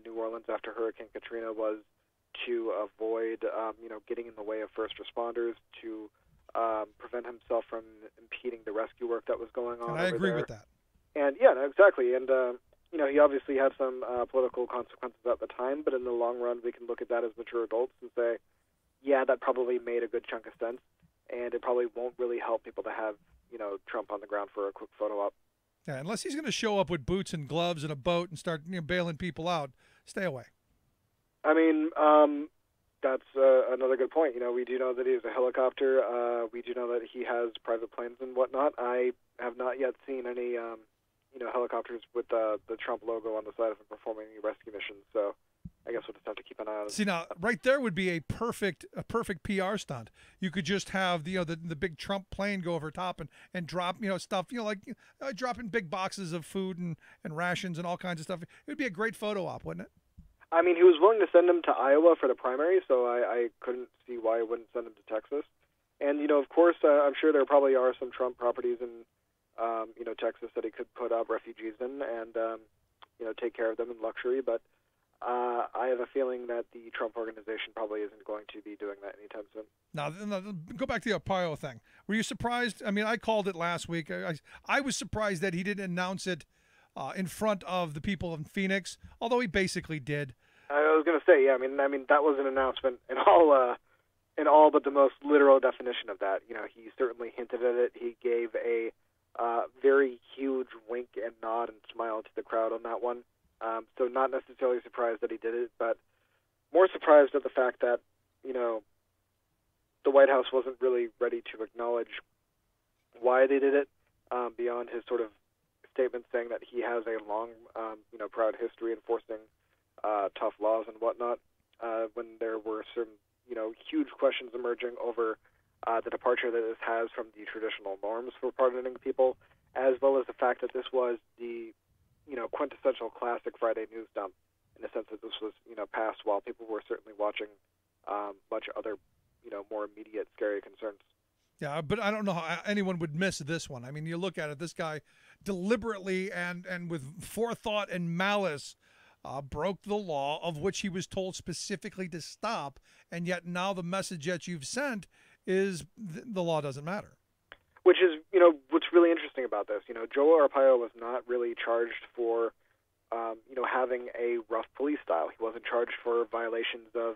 New Orleans after Hurricane Katrina was to avoid, getting in the way of first responders, to prevent himself from impeding the rescue work that was going on. And I agree with that. And, yeah, no, exactly. And, he obviously had some political consequences at the time, but in the long run, we can look at that as mature adults and say, yeah, that probably made a good chunk of sense. And it probably won't really help people to have, Trump on the ground for a quick photo op. Yeah, unless he's going to show up with boots and gloves and a boat and start bailing people out, stay away. I mean, that's another good point. We do know that he has a helicopter. We do know that he has private planes and whatnot. I have not yet seen any, helicopters with the Trump logo on the side of him performing any rescue missions. So I guess we'll just have to keep an eye on it. See, now, right there would be a perfect PR stunt. You could just have the big Trump plane go over top and drop stuff, like dropping big boxes of food and rations and all kinds of stuff. It would be a great photo op, wouldn't it? I mean, he was willing to send him to Iowa for the primary, so I couldn't see why he wouldn't send him to Texas. And, of course, I'm sure there probably are some Trump properties in, Texas that he could put up refugees in and, take care of them in luxury. But I have a feeling that the Trump organization probably isn't going to be doing that anytime soon. Now, go back to the Arpaio thing. Were you surprised? I mean, I called it last week. I was surprised that he didn't announce it in front of the people in Phoenix, although he basically did. I was going to say, yeah. I mean, that was an announcement in all but the most literal definition of that. He certainly hinted at it. He gave a very huge wink and nod and smile to the crowd on that one. So not necessarily surprised that he did it, but more surprised at the fact that, the White House wasn't really ready to acknowledge why they did it, beyond his sort of statement saying that he has a long, proud history enforcing tough laws and whatnot, when there were some, huge questions emerging over the departure that this has from the traditional norms for pardoning people, as well as the fact that this was the quintessential classic Friday news dump, in the sense that this was, passed while people were certainly watching much other, more immediate, scary concerns. Yeah, but I don't know how anyone would miss this one. I mean, you look at it, this guy deliberately and with forethought and malice broke the law of which he was told specifically to stop, and yet now the message that you've sent is the law doesn't matter. Which is, what's really interesting about this. Joe Arpaio was not really charged for, having a rough police style. He wasn't charged for violations of,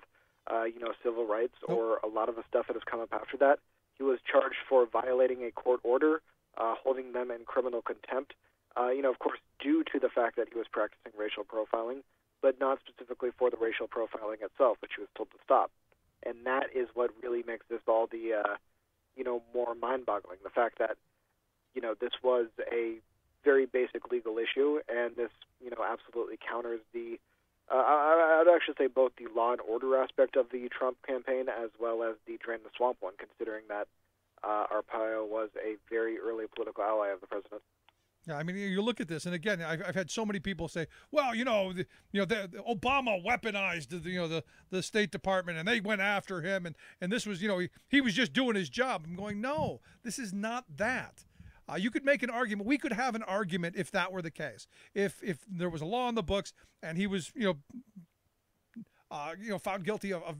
civil rights or a lot of the stuff that has come up after that. He was charged for violating a court order, holding them in criminal contempt, of course, due to the fact that he was practicing racial profiling, but not specifically for the racial profiling itself, which he was told to stop. And that is what really makes this all the, more mind-boggling. The fact that, this was a very basic legal issue, and this, absolutely counters the, I'd actually say both the law and order aspect of the Trump campaign as well as the drain the swamp one, considering that Arpaio was a very early political ally of the president. Yeah, I mean, you look at this, and again, I've had so many people say, "Well, the Obama weaponized the State Department, and they went after him, and this was, he was just doing his job." I'm going, no, this is not that. You could make an argument. We could have an argument if that were the case. If there was a law in the books and he was, found guilty of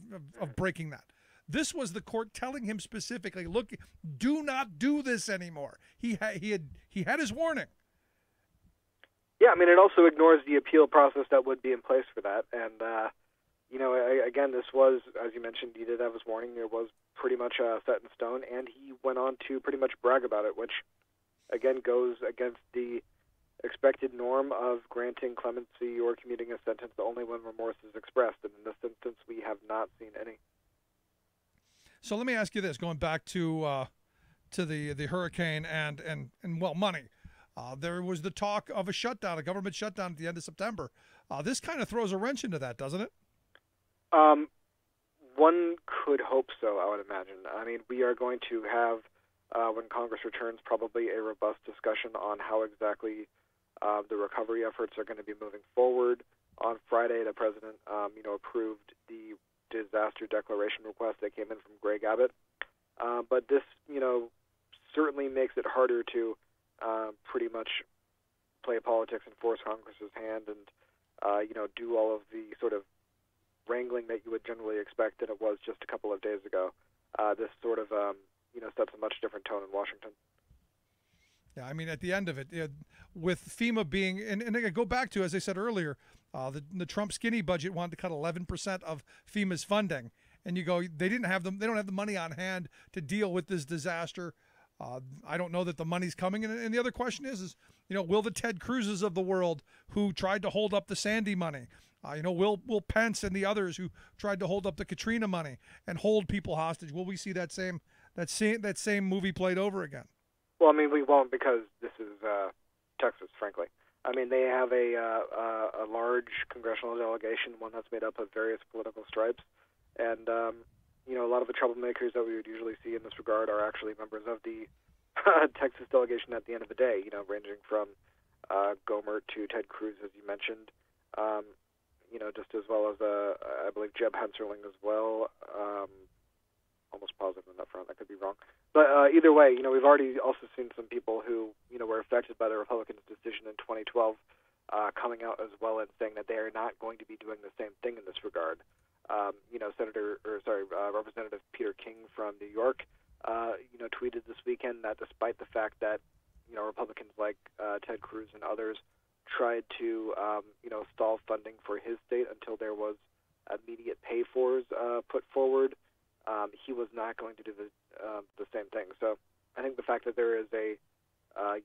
breaking that. This was the court telling him specifically, look, do not do this anymore. He had his warning. Yeah, I mean, it also ignores the appeal process that would be in place for that. And, again, this was, as you mentioned, he did have his warning. It was pretty much set in stone, and he went on to pretty much brag about it, which, again, goes against the expected norm of granting clemency or commuting a sentence only when remorse is expressed. And in this instance, we have not seen any. So let me ask you this, going back to the hurricane and money. There was the talk of a shutdown, a government shutdown at the end of September. This kind of throws a wrench into that, doesn't it? One could hope so, I would imagine. I mean, we are going to have, when Congress returns, probably a robust discussion on how exactly the recovery efforts are going to be moving forward. On Friday, the president, approved the disaster declaration request that came in from Greg Abbott. But this, certainly makes it harder to pretty much play politics and force Congress's hand and, do all of the sort of wrangling that you would generally expect than it was just a couple of days ago. This sort of, sets a much different tone in Washington. Yeah, I mean, at the end of it, with FEMA being, and I go back to, as I said earlier, the Trump skinny budget wanted to cut 11% of FEMA's funding, and you go, they don't have the money on hand to deal with this disaster. I don't know that the money's coming, and the other question is, will the Ted Cruzes of the world who tried to hold up the Sandy money, will Pence and the others who tried to hold up the Katrina money and hold people hostage, will we see that same movie played over again? Well, I mean, we won't, because this is Texas, frankly. I mean, they have a large congressional delegation, one that's made up of various political stripes, and a lot of the troublemakers that we would usually see in this regard are actually members of the Texas delegation at the end of the day. Ranging from Gohmert to Ted Cruz, as you mentioned, just as well as I believe Jeb Hensarling as well. Almost positive on that front. I could be wrong. But either way, we've already also seen some people who, were affected by the Republicans' decision in 2012 coming out as well and saying that they are not going to be doing the same thing in this regard. Representative Peter King from New York, tweeted this weekend that despite the fact that, Republicans like Ted Cruz and others tried to, stall funding for his state until there was immediate pay-fors put forward, he was not going to do the same thing. So I think the fact that there is a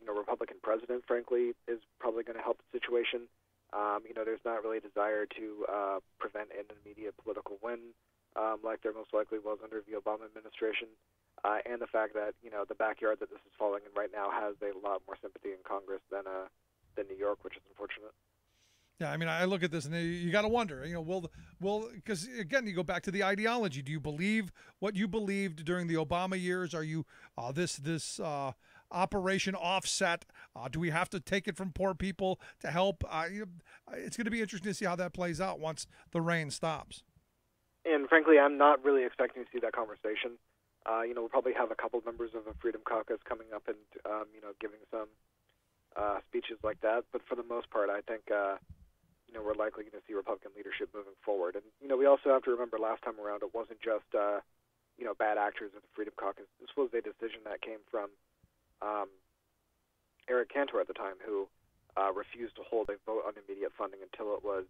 Republican president, frankly, is probably going to help the situation. There's not really a desire to prevent an immediate political win like there most likely was under the Obama administration. And the fact that, the backyard that this is falling in right now has a lot more sympathy in Congress than New York, which is unfortunate. Yeah, I mean, I look at this and you got to wonder, because again, you go back to the ideology. Do you believe what you believed during the Obama years? Are you this Operation Offset? Do we have to take it from poor people to help? It's going to be interesting to see how that plays out once the rain stops. And frankly, I'm not really expecting to see that conversation. We'll probably have a couple members of the Freedom Caucus coming up and giving some speeches like that. But for the most part, I think we're likely going to see Republican leadership moving forward. And we also have to remember last time around, it wasn't just bad actors of the Freedom Caucus. This was a decision that came from Eric Cantor at the time, who refused to hold a vote on immediate funding until it was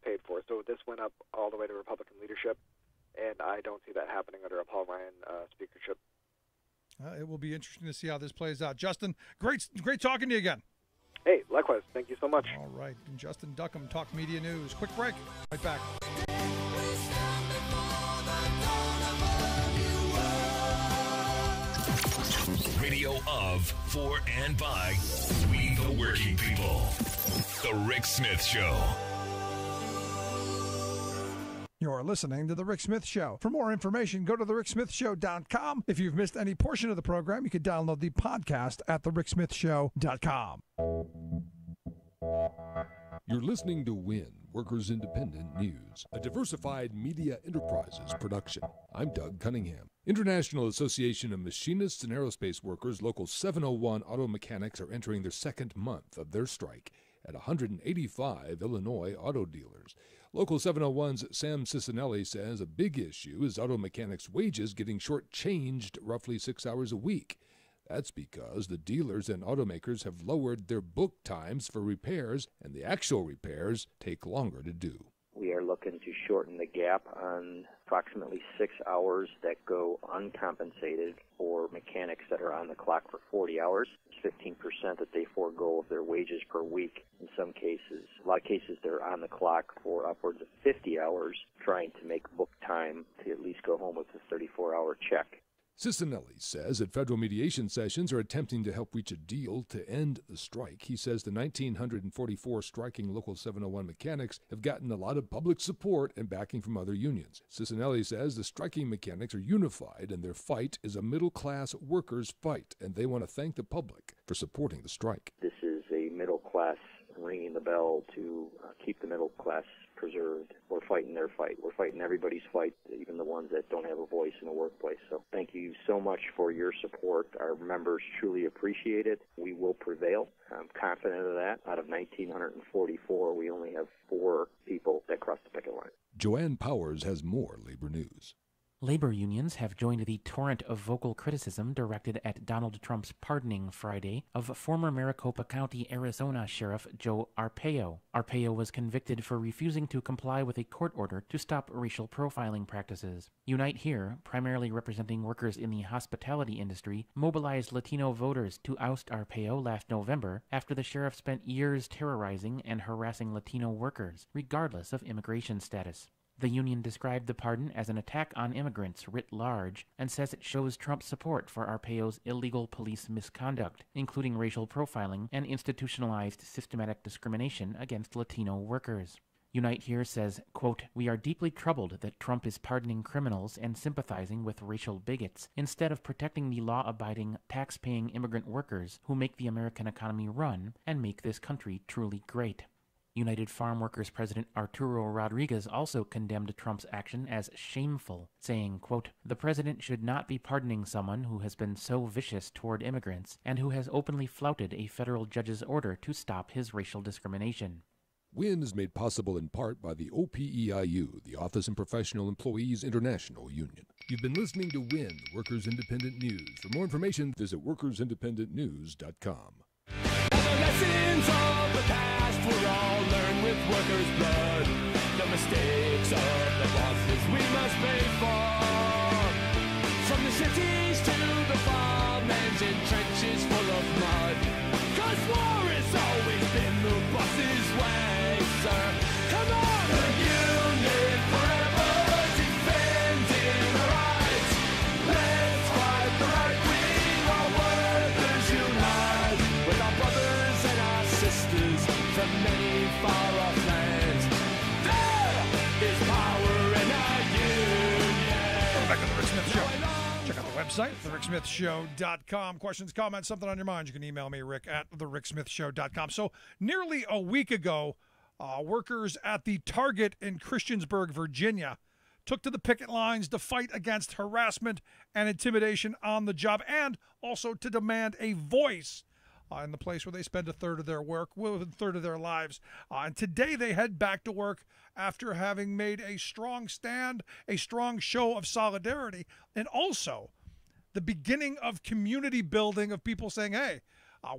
paid for. So this went up all the way to Republican leadership, and I don't see that happening under a Paul Ryan speakership. It will be interesting to see how this plays out. Justin, great talking to you again. Hey, likewise. Thank you so much. All right. And Justin Duckham, Talk Media News. Quick break. Right back. Radio of, for, and by we the working people. The Rick Smith Show. You're listening to The Rick Smith Show. For more information, go to thericksmithshow.com. If you've missed any portion of the program, you can download the podcast at thericksmithshow.com. You're listening to WIN, Workers Independent News, a diversified media enterprises production. I'm Doug Cunningham. International Association of Machinists and Aerospace Workers Local 701 auto mechanics are entering their second month of their strike at 185 Illinois auto dealers. Local 701's Sam Cicinelli says a big issue is auto mechanics' wages getting shortchanged roughly 6 hours a week. That's because the dealers and automakers have lowered their book times for repairs, and the actual repairs take longer to do. We are looking to shorten the gap on approximately 6 hours that go uncompensated for mechanics that are on the clock for 40 hours. It's 15% that they forego of their wages per week. In some cases, a lot of cases, they're on the clock for upwards of 50 hours trying to make book time to at least go home with a 34-hour check. Cicinelli says that federal mediation sessions are attempting to help reach a deal to end the strike. He says the 1,944 striking Local 701 mechanics have gotten a lot of public support and backing from other unions. Cicinelli says the striking mechanics are unified and their fight is a middle-class workers' fight, and they want to thank the public for supporting the strike. This is a middle class ringing the bell to keep the middle class preserved. We're fighting their fight. We're fighting everybody's fight, even the ones that don't have a voice in the workplace. So thank you so much for your support. Our members truly appreciate it. We will prevail. I'm confident of that. Out of 1,944, we only have 4 people that cross the picket line. Joanne Powers has more labor news. Labor unions have joined the torrent of vocal criticism directed at Donald Trump's pardoning Friday of former Maricopa County, Arizona Sheriff Joe Arpaio. Arpaio was convicted for refusing to comply with a court order to stop racial profiling practices. Unite Here, primarily representing workers in the hospitality industry, mobilized Latino voters to oust Arpaio last November after the sheriff spent years terrorizing and harassing Latino workers, regardless of immigration status. The union described the pardon as an attack on immigrants writ large and says it shows Trump's support for Arpaio's illegal police misconduct, including racial profiling and institutionalized systematic discrimination against Latino workers. Unite Here says, quote, "We are deeply troubled that Trump is pardoning criminals and sympathizing with racial bigots instead of protecting the law-abiding, tax-paying immigrant workers who make the American economy run and make this country truly great." United Farm Workers President Arturo Rodriguez also condemned Trump's action as shameful, saying, quote, "The president should not be pardoning someone who has been so vicious toward immigrants and who has openly flouted a federal judge's order to stop his racial discrimination." WIN is made possible in part by the OPEIU, the Office and Professional Employees International Union. You've been listening to WIN, Workers Independent News. For more information, visit workersindependentnews.com. Lessons of the past were all learned with workers' blood. The mistakes of the bosses we must pay for. From the cities to the farmlands in trenches full of mud. 'Cause war has always been the boss's way, sir. Come on! The union forever defending our rights. Let's fight the right wing, our workers unite. With our brothers and our sisters from many far-off lands. There is power in our union. Welcome back to the Rick Smith Show. Check out the website, thericksmithshow.com. Questions, comments, something on your mind, you can email me, Rick, at thericksmithshow.com. So nearly a week ago, workers at the Target in Christiansburg, Virginia, took to the picket lines to fight against harassment and intimidation on the job and also to demand a voice in the place where they spend a third of their work, a third of their lives. And today they head back to work after having made a strong stand, a strong show of solidarity, and also the beginning of community building of people saying, hey,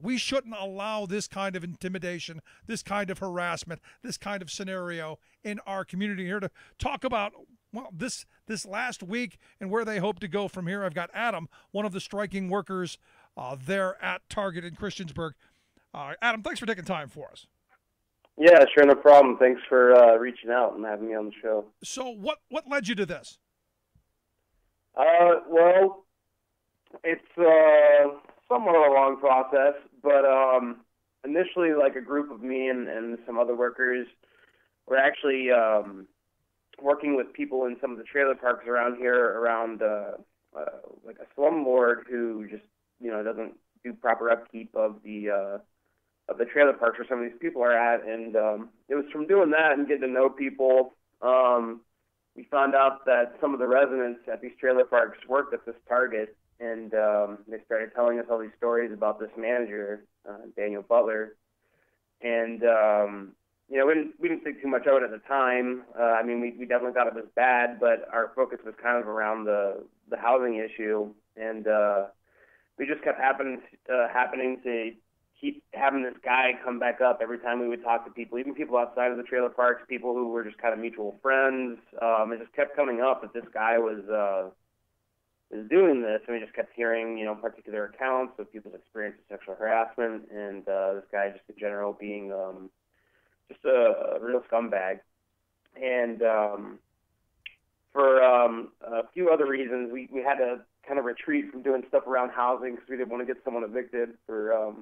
we shouldn't allow this kind of intimidation, this kind of harassment, this kind of scenario in our community. Here to talk about this last week and where they hope to go from here, I've got Adam, one of the striking workers there at Target in Christiansburg. Adam, thanks for taking time for us. Yeah, sure, no problem. Thanks for reaching out and having me on the show. So what led you to this? Well, it's somewhat of a long process, but initially, like a group of me and some other workers were actually working with people in some of the trailer parks around here, around like a slumlord who just doesn't do proper upkeep of the trailer parks where some of these people are at, and it was from doing that and getting to know people. We found out that some of the residents at these trailer parks worked at this Target, and they started telling us all these stories about this manager, Daniel Butler, and we didn't think too much of it at the time. I mean, we definitely thought it was bad, but our focus was kind of around the housing issue, and we just kept happening to keep having this guy come back up every time we would talk to people, even people outside of the trailer parks, people who were just kind of mutual friends. It just kept coming up that this guy was doing this, and we just kept hearing, particular accounts of people's experience with sexual harassment, and this guy just in general being just a real scumbag. And for a few other reasons, we had to kind of retreat from doing stuff around housing because we didn't want to get someone evicted for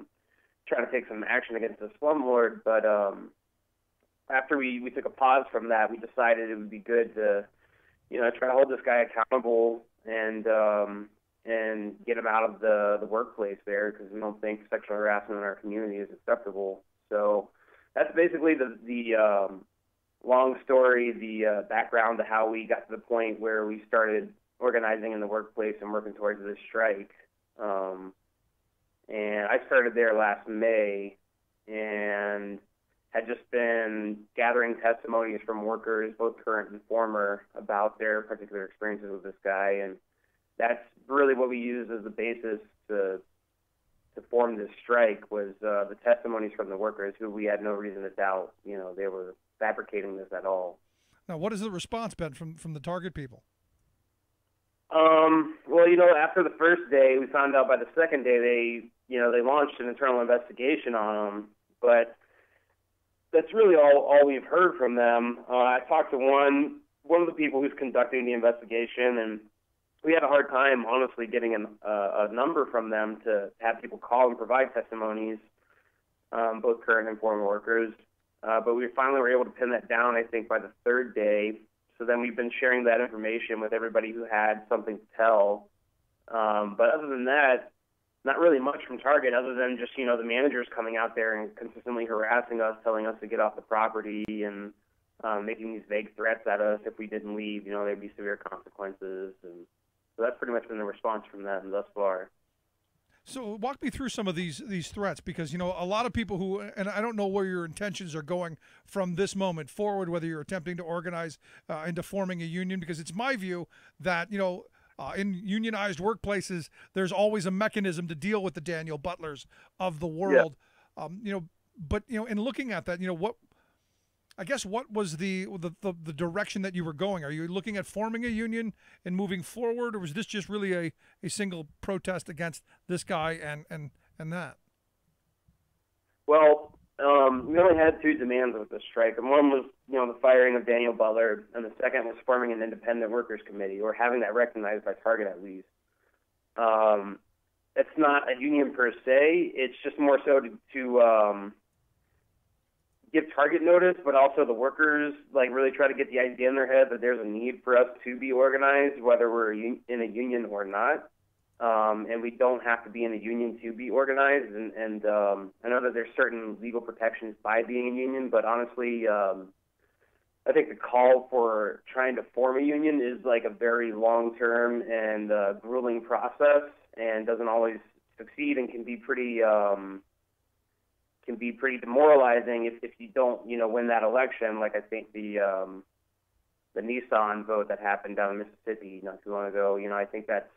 trying to take some action against the slumlord. But after we took a pause from that, we decided it would be good to, try to hold this guy accountable and get him out of the workplace there, because we don't think sexual harassment in our community is acceptable. So that's basically the long story, the background to how we got to the point where we started organizing in the workplace and working towards this strike. And I started there last May and had just been gathering testimonies from workers, both current and former, about their particular experiences with this guy. And that's really what we used as the basis to form this strike, was the testimonies from the workers, who we had no reason to doubt, they were fabricating this at all. Now, what has the response been from the target people? Well, after the first day, we found out by the second day they launched an internal investigation on him, but that's really all we've heard from them. I talked to one of the people who's conducting the investigation, and we had a hard time, honestly, getting a number from them to have people call and provide testimonies, both current and former workers. But we finally were able to pin that down, I think, by the third day. So then we've been sharing that information with everybody who had something to tell. But other than that, not really much from Target, other than just, the managers coming out there and consistently harassing us, telling us to get off the property, and making these vague threats at us if we didn't leave. There'd be severe consequences. And so that's pretty much been the response from them thus far. So walk me through some of these threats, because, a lot of people who, and I don't know where your intentions are going from this moment forward, whether you're attempting to organize into forming a union, because it's my view that, in unionized workplaces, there's always a mechanism to deal with the Daniel Butlers of the world. Yeah. But, in looking at that, what was the direction that you were going? Are you looking at forming a union and moving forward, or was this just really a single protest against this guy and that? Well, we only had two demands with the strike, and one was, the firing of Daniel Butler, and the second was forming an independent workers committee, or having that recognized by Target at least. It's not a union per se; it's just more so to give Target notice, but also the workers really try to get the idea in their head that there's a need for us to be organized, whether we're in a union or not. And we don't have to be in a union to be organized. And I know that there's certain legal protections by being a union, but honestly, I think the call for trying to form a union is a very long-term and grueling process, and doesn't always succeed, and can be pretty demoralizing if you don't, win that election. Like I think the Nissan vote that happened down in Mississippi not too long ago. I think that's,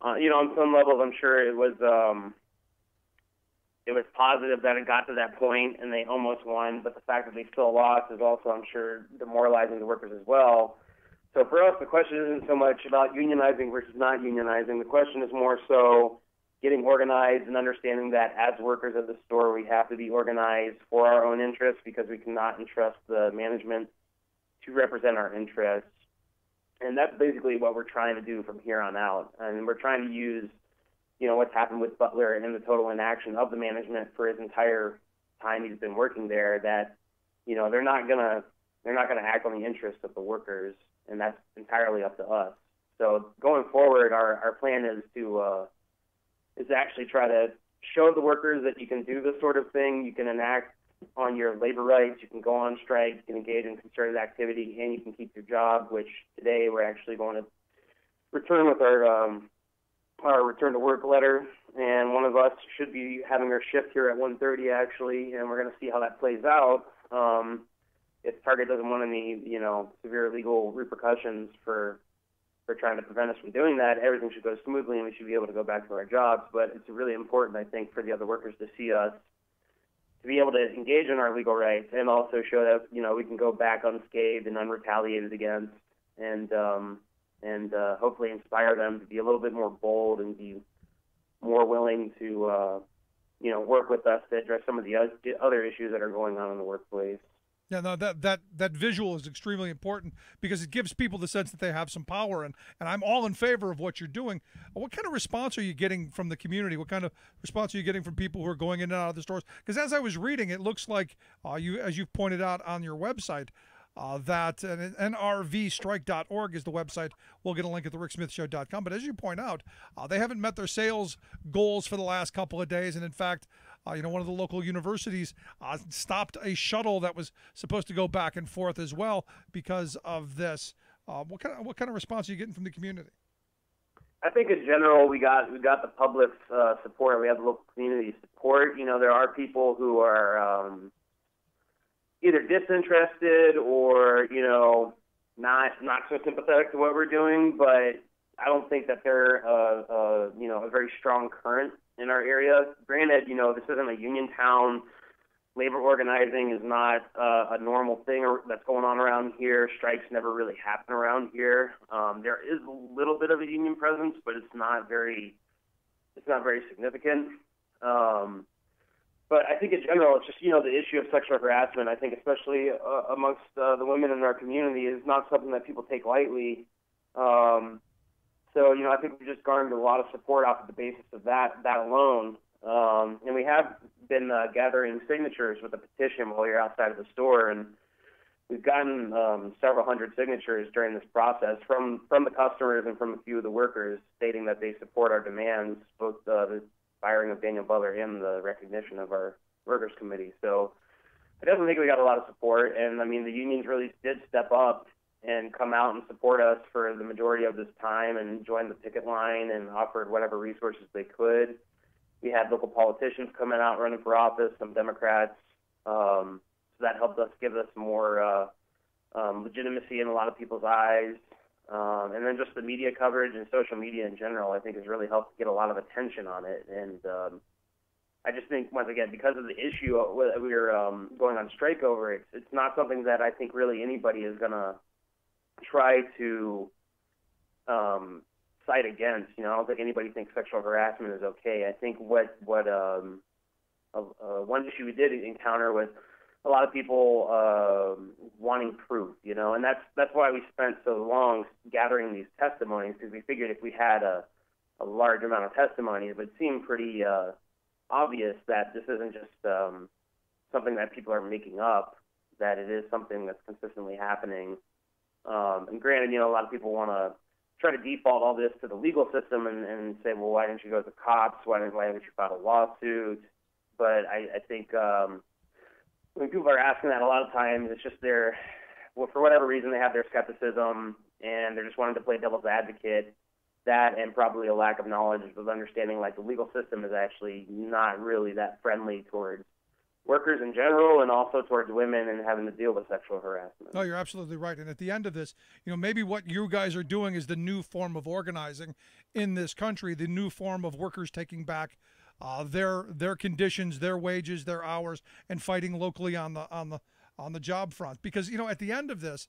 on some levels, I'm sure it was positive that it got to that point and they almost won. But the fact that they still lost is also, I'm sure, demoralizing the workers as well. So for us, the question isn't so much about unionizing versus not unionizing. The question is more so getting organized and understanding that as workers at the store, we have to be organized for our own interests, because we cannot entrust the management to represent our interests. And that's basically what we're trying to do from here on out. And we're trying to use, what's happened with Butler and the total inaction of the management for his entire time he's been working there, that, they're not gonna act on the interests of the workers, and that's entirely up to us. So going forward, our plan is to actually try to show the workers that you can do this sort of thing. You can enact on your labor rights, you can go on strike, you can engage in concerted activity, and you can keep your job, which today we're actually going to return with our return to work letter. And one of us should be having our shift here at 1:30 actually, and we're going to see how that plays out. If Target doesn't want any, severe legal repercussions for trying to prevent us from doing that, everything should go smoothly and we should be able to go back to our jobs. But it's really important, I think, for the other workers to see us, to be able to engage in our legal rights, and also show that, we can go back unscathed and unretaliated against, and hopefully inspire them to be a little bit more bold and be more willing to, work with us to address some of the other issues that are going on in the workplace. Yeah, no, that visual is extremely important, because it gives people the sense that they have some power, and I'm all in favor of what you're doing. What kind of response are you getting from the community? What kind of response are you getting from people who are going in and out of the stores? Because as I was reading, it looks like, as you've pointed out on your website, That and nrvstrike.org is the website. We'll get a link at the ricksmithshow.com. But as you point out, they haven't met their sales goals for the last couple of days. And in fact, one of the local universities stopped a shuttle that was supposed to go back and forth as well because of this. What kind of response are you getting from the community? I think in general we got the public's support. We have the local community support. There are people who are either disinterested or not so sympathetic to what we're doing, but I don't think that they're a very strong current in our area. Granted, this isn't a union town. Labor organizing is not a normal thing that's going on around here. Strikes never really happen around here. There is a little bit of a union presence, but it's not very significant. But I think in general, it's just, the issue of sexual harassment, I think especially amongst the women in our community, is not something that people take lightly. So, I think we just garnered a lot of support off of the basis of that alone. And we have been gathering signatures with a petition while you're outside of the store, and we've gotten several hundred signatures during this process from the customers and from a few of the workers stating that they support our demands, both the firing of Daniel Butler and the recognition of our workers committee. So I definitely think we got a lot of support, and the unions really did step up and come out and support us for the majority of this time and join the picket line and offered whatever resources they could. We had local politicians coming out running for office, some Democrats, so that helped us give us more legitimacy in a lot of people's eyes. And then just the media coverage and social media in general, I think, has really helped get a lot of attention on it. And I just think, once again, because of the issue we were going on strike over, it's not something that I think really anybody is going to try to fight against. I don't think anybody thinks sexual harassment is okay. I think what one issue we did encounter was a lot of people wanting proof, and that's why we spent so long gathering these testimonies, because we figured if we had a large amount of testimonies, it would seem pretty obvious that this isn't just something that people are making up, that it is something that's consistently happening. And granted, a lot of people want to try to default all this to the legal system and say, well, why didn't you go to the cops? Why didn't you file a lawsuit? But I think when people are asking that, a lot of times it's just for whatever reason, they have their skepticism and they're just wanting to play devil's advocate. That and probably a lack of knowledge of understanding, like, the legal system is actually not really that friendly towards workers in general and also towards women and having to deal with sexual harassment. No, you're absolutely right. And at the end of this, maybe what you guys are doing is the new form of organizing in this country, the new form of workers taking back their conditions, their wages, their hours, and fighting locally on the job front. Because at the end of this,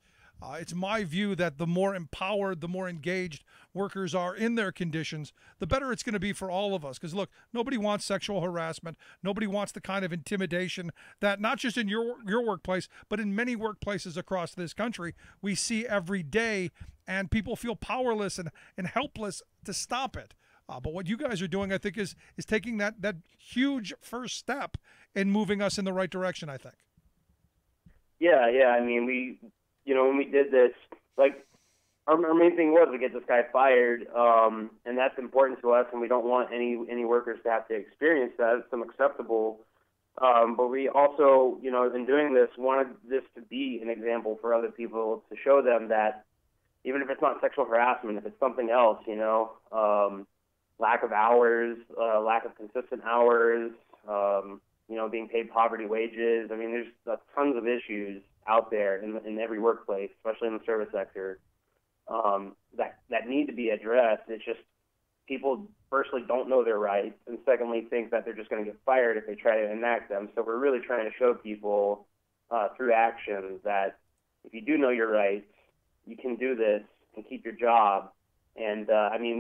it's my view that the more empowered, the more engaged workers are in their conditions, the better it's going to be for all of us. Because look, nobody wants sexual harassment. Nobody wants the kind of intimidation that not just in your workplace, but in many workplaces across this country we see every day, and people feel powerless and helpless to stop it. But what you guys are doing, I think, is taking that huge first step in moving us in the right direction, I think. Yeah. When we did this, like, our main thing was to get this guy fired, and that's important to us, and we don't want any workers to have to experience that. It's unacceptable. But we also, in doing this, wanted this to be an example for other people, to show them that even if it's not sexual harassment, if it's something else, lack of hours, lack of consistent hours, being paid poverty wages. There's tons of issues out there in every workplace, especially in the service sector, that need to be addressed. It's just people, firstly, don't know their rights, and secondly, think that they're just going to get fired if they try to enact them. So we're really trying to show people through actions that if you do know your rights, you can do this and keep your job. And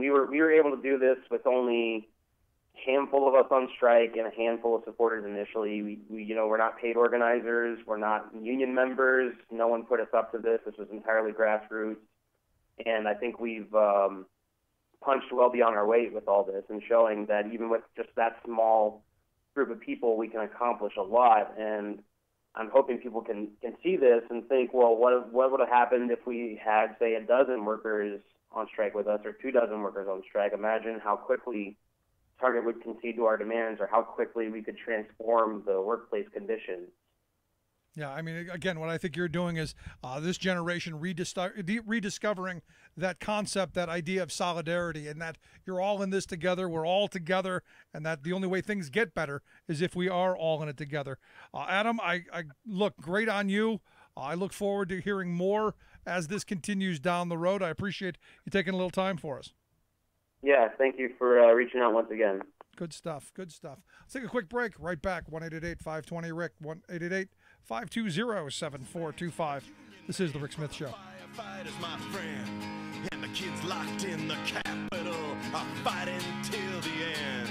we were able to do this with only a handful of us on strike and a handful of supporters initially. We're not paid organizers, we're not union members. No one put us up to this. This was entirely grassroots, and I think we've punched well beyond our weight with all this, and showing that even with just that small group of people, we can accomplish a lot. And I'm hoping people can see this and think, well, what would have happened if we had, say, 12 workers on strike with us or 24 workers on strike? Imagine how quickly Target would concede to our demands, or how quickly we could transform the workplace conditions. Yeah, I mean, again, what I think you're doing is this generation rediscovering that concept, that idea of solidarity, and that you're all in this together, we're all together, and that the only way things get better is if we are all in it together. Adam, I look, great on you. I look forward to hearing more as this continues down the road. I appreciate you taking a little time for us. Yeah, thank you for reaching out once again. Good stuff, good stuff. Let's take a quick break. Right back, 1-888-520-RICK, 1-888-520-7425. This is The Rick Smith Show. Firefighters, my friend, and the kids locked in the Capitol are fighting till the end.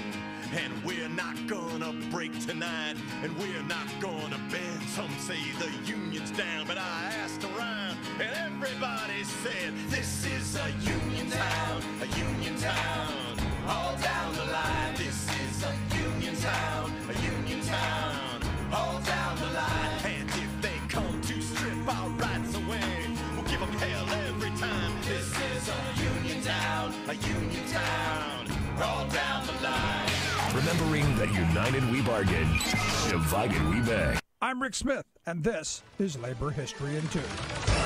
And we're not gonna break tonight, and we're not gonna bend. Some say the union's down, but I asked around, and everybody said, this is a union town, all down the line. This is a union town, all down the line. And if they come to strip our rights away, we'll give them hell every time. This is a union town, all down the line. Remembering that united we bargain, divided we beg. I'm Rick Smith, and this is Labor History in 2.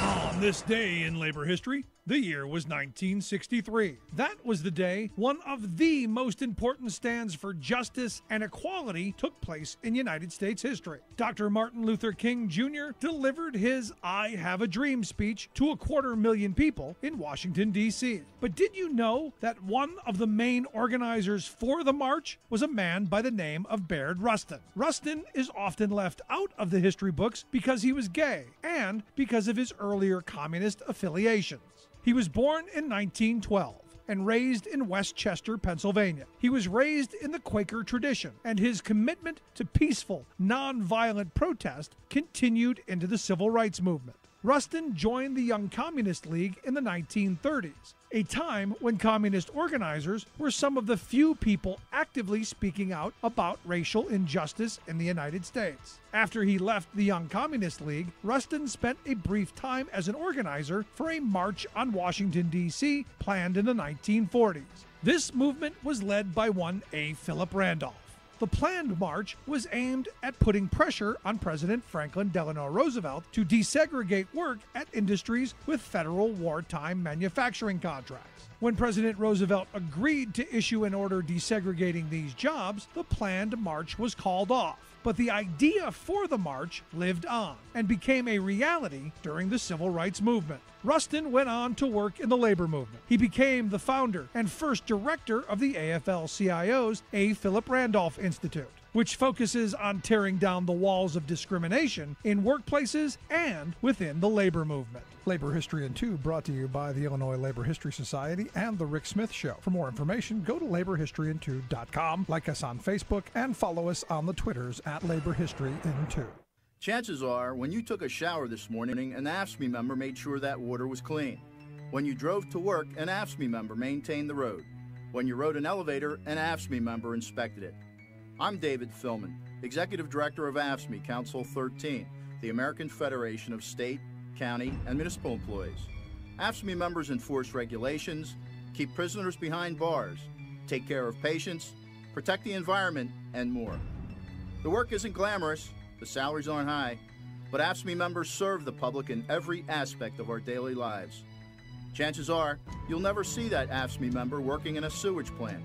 On this day in labor history, the year was 1963. That was the day one of the most important stands for justice and equality took place in United States history. Dr. Martin Luther King Jr. delivered his I Have a Dream speech to 250,000 people in Washington, D.C. But did you know that one of the main organizers for the march was a man by the name of Bayard Rustin? Rustin is often left out of the history books because he was gay and because of his earlier communist affiliations. He was born in 1912 and raised in Westchester, Pennsylvania. He was raised in the Quaker tradition, and his commitment to peaceful, nonviolent protest continued into the civil rights movement. Rustin joined the Young Communist League in the 1930s, a time when communist organizers were some of the few people actively speaking out about racial injustice in the United States. After he left the Young Communist League, Rustin spent a brief time as an organizer for a march on Washington, D.C., planned in the 1940s. This movement was led by one A. Philip Randolph. The planned march was aimed at putting pressure on President Franklin Delano Roosevelt to desegregate work at industries with federal wartime manufacturing contracts. When President Roosevelt agreed to issue an order desegregating these jobs, the planned march was called off. But the idea for the march lived on and became a reality during the civil rights movement. Rustin went on to work in the labor movement. He became the founder and first director of the AFL-CIO's A. Philip Randolph Institute, which focuses on tearing down the walls of discrimination in workplaces and within the labor movement. Labor History in 2 brought to you by the Illinois Labor History Society and The Rick Smith Show. For more information, go to laborhistoryin2.com, like us on Facebook, and follow us on the Twitters at Labor History in 2. Chances are, when you took a shower this morning, an AFSCME member made sure that water was clean. When you drove to work, an AFSCME member maintained the road. When you rode an elevator, an AFSCME member inspected it. I'm David Philman, Executive Director of AFSCME Council 13, the American Federation of State, County, and Municipal Employees. AFSCME members enforce regulations, keep prisoners behind bars, take care of patients, protect the environment, and more. The work isn't glamorous, the salaries aren't high, but AFSCME members serve the public in every aspect of our daily lives. Chances are, you'll never see that AFSCME member working in a sewage plant,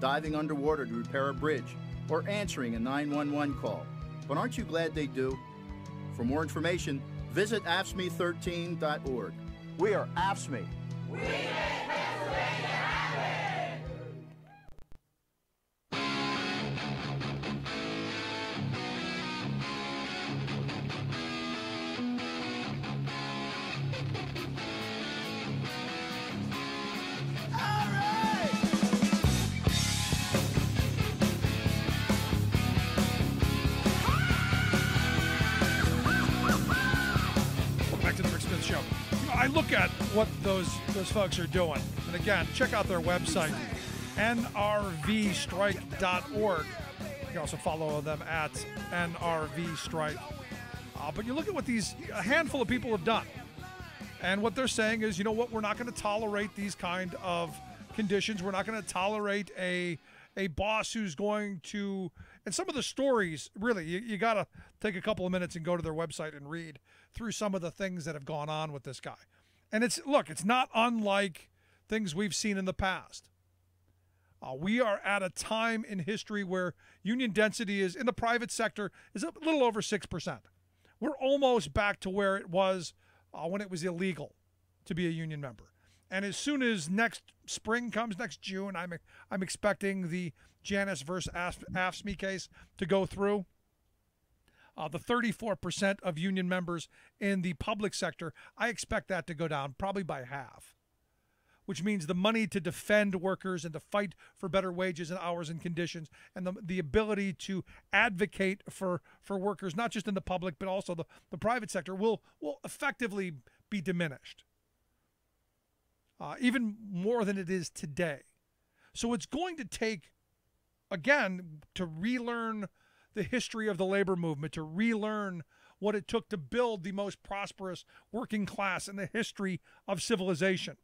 diving underwater to repair a bridge, or answering a 911 call. But aren't you glad they do? For more information, visit AFSCME13.org. We are AFSCME. We make Pennsylvania happy! Show. I look at what those folks are doing, and again, check out their website, nrvstrike.org. You can also follow them at nrvstrike. But you look at what a handful of people have done. And what they're saying is, you know what, we're not going to tolerate these kind of conditions. We're not going to tolerate a boss who's going to, and some of the stories, really, you got to take a couple of minutes and go to their website and read through some of the things that have gone on with this guy. And it's not unlike things we've seen in the past. We are at a time in history where union density is, in the private sector, is a little over 6%. We're almost back to where it was when it was illegal to be a union member. And as soon as next spring comes, next June, I'm expecting the Janus versus AFSCME case to go through. The 34% of union members in the public sector, I expect that to go down probably by half, which means the money to defend workers and to fight for better wages and hours and conditions, and the ability to advocate for workers, not just in the public, but also the private sector, will effectively be diminished, even more than it is today. So it's going to take, again, to relearn the history of the labor movement, to relearn what it took to build the most prosperous working class in the history of civilization.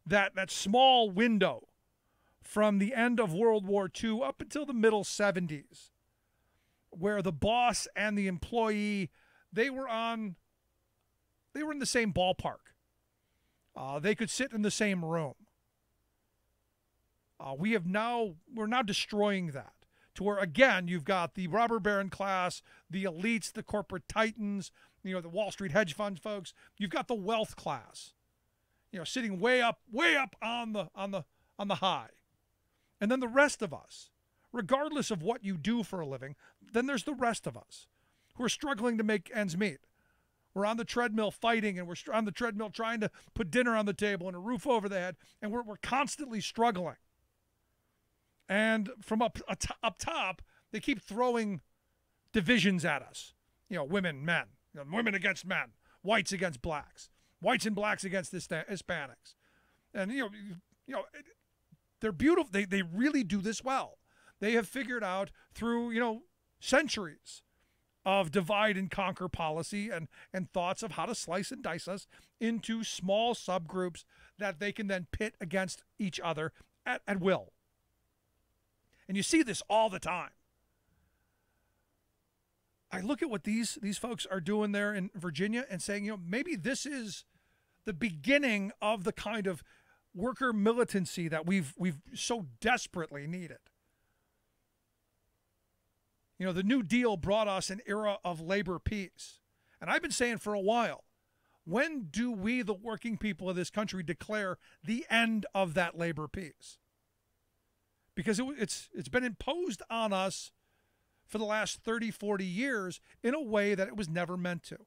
That small window from the end of World War II up until the middle 70s, where the boss and the employee, they were in the same ballpark. They could sit in the same room. We're now destroying that to where, again, you've got the robber baron class, the elites, the corporate titans, the Wall Street hedge fund folks. You've got the wealth class, sitting way up on the high. And then the rest of us, regardless of what you do for a living, then there's the rest of us who are struggling to make ends meet. We're on the treadmill fighting, and we're on the treadmill trying to put dinner on the table and a roof over the head, and we're constantly struggling. And from up top, they keep throwing divisions at us. Women, men, women against men, whites against blacks, whites and blacks against Hispanics. And, they're beautiful. They really do this well. They have figured out through, centuries of divide and conquer policy and thoughts of how to slice and dice us into small subgroups that they can then pit against each other at will. And you see this all the time. I look at what these folks are doing there in Virginia and saying, maybe this is the beginning of the kind of worker militancy that we've so desperately needed. The New Deal brought us an era of labor peace. And I've been saying for a while, when do we, the working people of this country, declare the end of that labor peace? Because it's been imposed on us for the last 30, 40 years in a way that it was never meant to.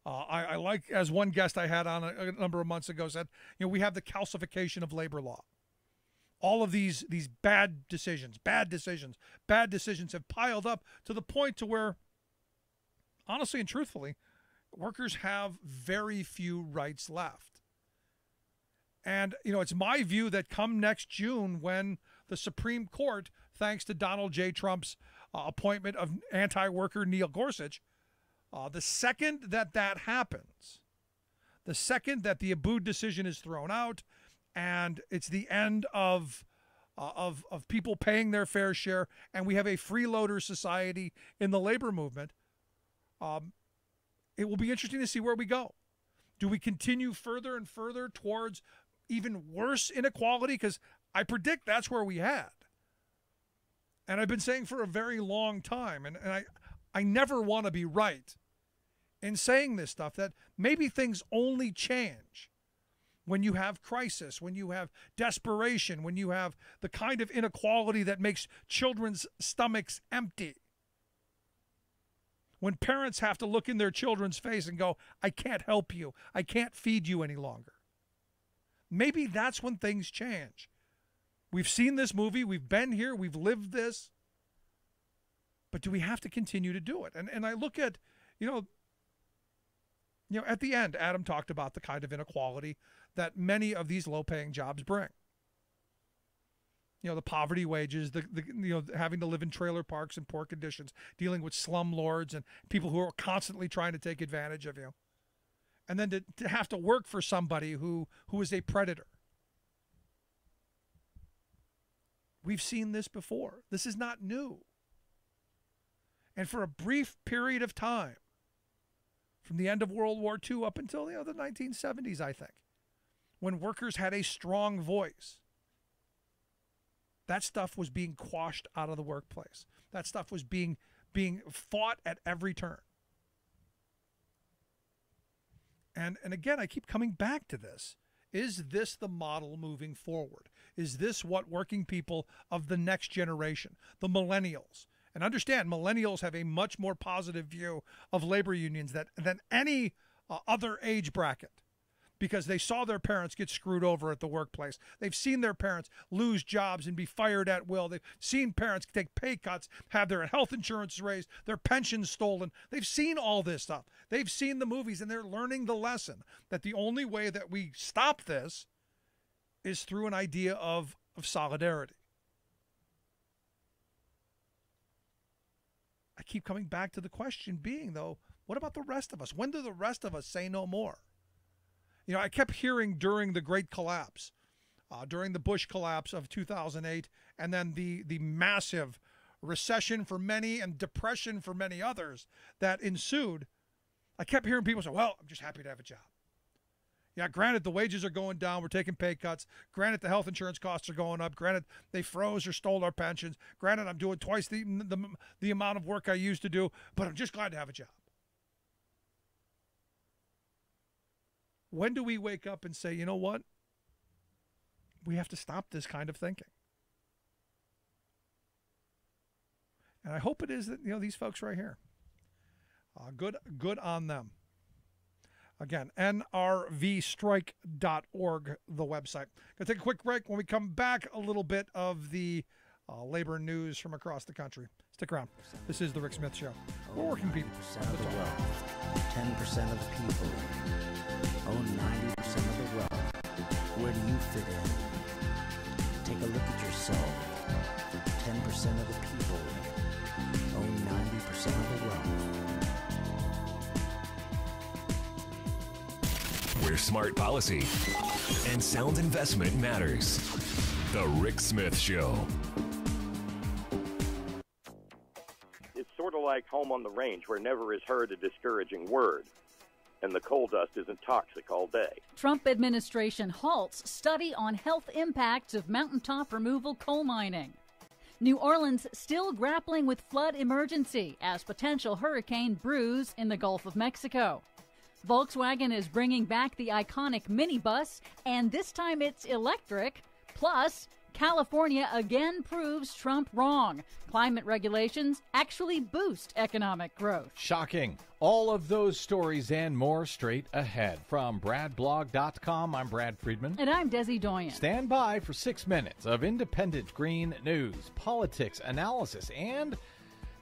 I like, as one guest I had on a number of months ago said, we have the calcification of labor law. All of these bad decisions have piled up to the point to where, honestly and truthfully, workers have very few rights left. And, it's my view that come next June, when the Supreme Court, thanks to Donald J. Trump's appointment of anti-worker Neil Gorsuch, the second that happens, the second that the Abood decision is thrown out, and it's the end of people paying their fair share, and we have a freeloader society in the labor movement, it will be interesting to see where we go. Do we continue further and further towards even worse inequality? Because I predict that's where we had. And I've been saying for a very long time, and I never want to be right in saying this stuff, that maybe things only change when you have crisis, when you have desperation, when you have the kind of inequality that makes children's stomachs empty. When parents have to look in their children's face and go, I can't help you, I can't feed you any longer. Maybe that's when things change. We've seen this movie, we've been here, we've lived this. But do we have to continue to do it? And I look at, at the end, Adam talked about the kind of inequality that many of these low-paying jobs bring. the poverty wages, the having to live in trailer parks and poor conditions, dealing with slumlords and people who are constantly trying to take advantage of you. And then to have to work for somebody who is a predator. We've seen this before. This is not new. And for a brief period of time, from the end of World War II up until the 1970s, I think, when workers had a strong voice, that stuff was being quashed out of the workplace. That stuff was being fought at every turn. And again, I keep coming back to this. Is this the model moving forward? Is this what working people of the next generation, the millennials, and understand millennials have a much more positive view of labor unions than any other age bracket, because they saw their parents get screwed over at the workplace. They've seen their parents lose jobs and be fired at will. They've seen parents take pay cuts, have their health insurance raised, their pensions stolen. They've seen all this stuff. They've seen the movies, and they're learning the lesson that the only way that we stop this is through an idea of solidarity. I keep coming back to the question being, though, what about the rest of us? When do the rest of us say no more? I kept hearing during the Great Collapse, during the Bush collapse of 2008, and then the massive recession for many and depression for many others that ensued, I kept hearing people say, well, I'm just happy to have a job. Yeah, granted, the wages are going down. We're taking pay cuts. Granted, the health insurance costs are going up. Granted, they froze or stole our pensions. Granted, I'm doing twice the amount of work I used to do, but I'm just glad to have a job. When do we wake up and say, you know what? We have to stop this kind of thinking. And I hope it is that, these folks right here. Good on them. Again, nrvstrike.org, the website. Gonna take a quick break. When we come back, a little bit of the labor news from across the country. Stick around. This is the Rick Smith Show. We're working people. 10% of the wealth, 10% of the people own 90% of the wealth. Where do you fit in? Take a look at yourself. 10% of the people own 90% of the wealth. Where smart policy and sound investment matters. The Rick Smith Show. It's sort of like home on the range where never is heard a discouraging word, and the coal dust isn't toxic all day. Trump administration halts study on health impacts of mountaintop removal coal mining. New Orleans still grappling with flood emergency as potential hurricane brews in the Gulf of Mexico. Volkswagen is bringing back the iconic minibus, and this time it's electric. Plus, California again proves Trump wrong. Climate regulations actually boost economic growth. Shocking. All of those stories and more straight ahead. From BradBlog.com, I'm Brad Friedman. And I'm Desi Doyen. Stand by for 6 minutes of independent green news, politics, analysis, and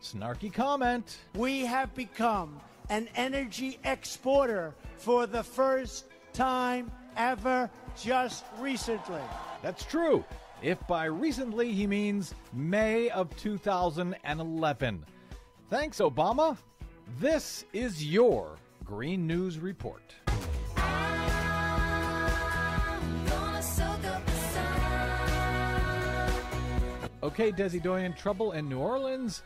snarky comment. We have become an energy exporter for the first time ever just recently. That's true. If by recently he means May of 2011. Thanks, Obama. This is your Green News Report. Okay, Desi Doyen, trouble in New Orleans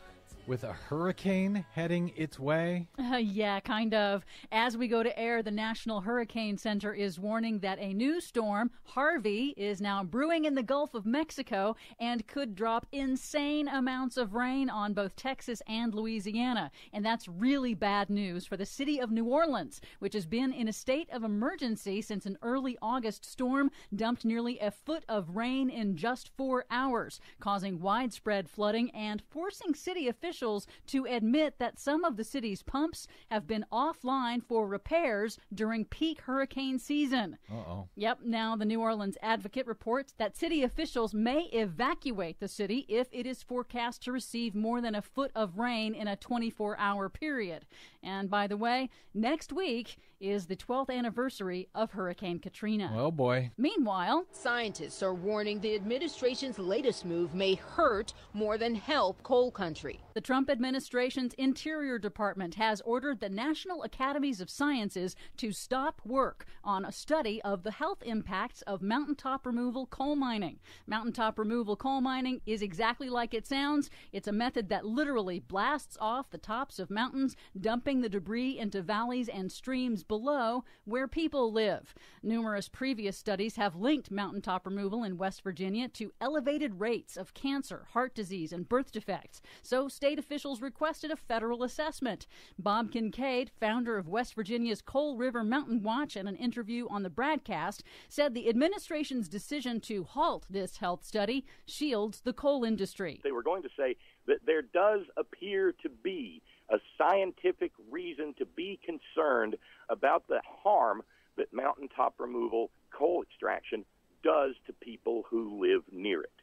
with a hurricane heading its way? Yeah, kind of. As we go to air, the National Hurricane Center is warning that a new storm, Harvey, is now brewing in the Gulf of Mexico and could drop insane amounts of rain on both Texas and Louisiana. And that's really bad news for the city of New Orleans, which has been in a state of emergency since an early August storm dumped nearly a foot of rain in just 4 hours, causing widespread flooding and forcing city officials officials to admit that some of the city's pumps have been offline for repairs during peak hurricane season. Uh-oh. Yep, now the New Orleans Advocate reports that city officials may evacuate the city if it is forecast to receive more than a foot of rain in a 24-hour period. And by the way, next week is the 12th anniversary of Hurricane Katrina. Oh, boy. Meanwhile, scientists are warning the administration's latest move may hurt more than help coal country. The Trump administration's Interior Department has ordered the National Academies of Sciences to stop work on a study of the health impacts of mountaintop removal coal mining. Mountaintop removal coal mining is exactly like it sounds. It's a method that literally blasts off the tops of mountains, dumping the debris into valleys and streams below where people live. Numerous previous studies have linked mountaintop removal in West Virginia to elevated rates of cancer, heart disease, and birth defects. So state officials requested a federal assessment. Bob Kincaid, founder of West Virginia's Coal River Mountain Watch, in an interview on the broadcast, said the administration's decision to halt this health study shields the coal industry. They were going to say that there does appear to be a scientific reason to be concerned about the harm that mountaintop removal, coal extraction, does to people who live near it.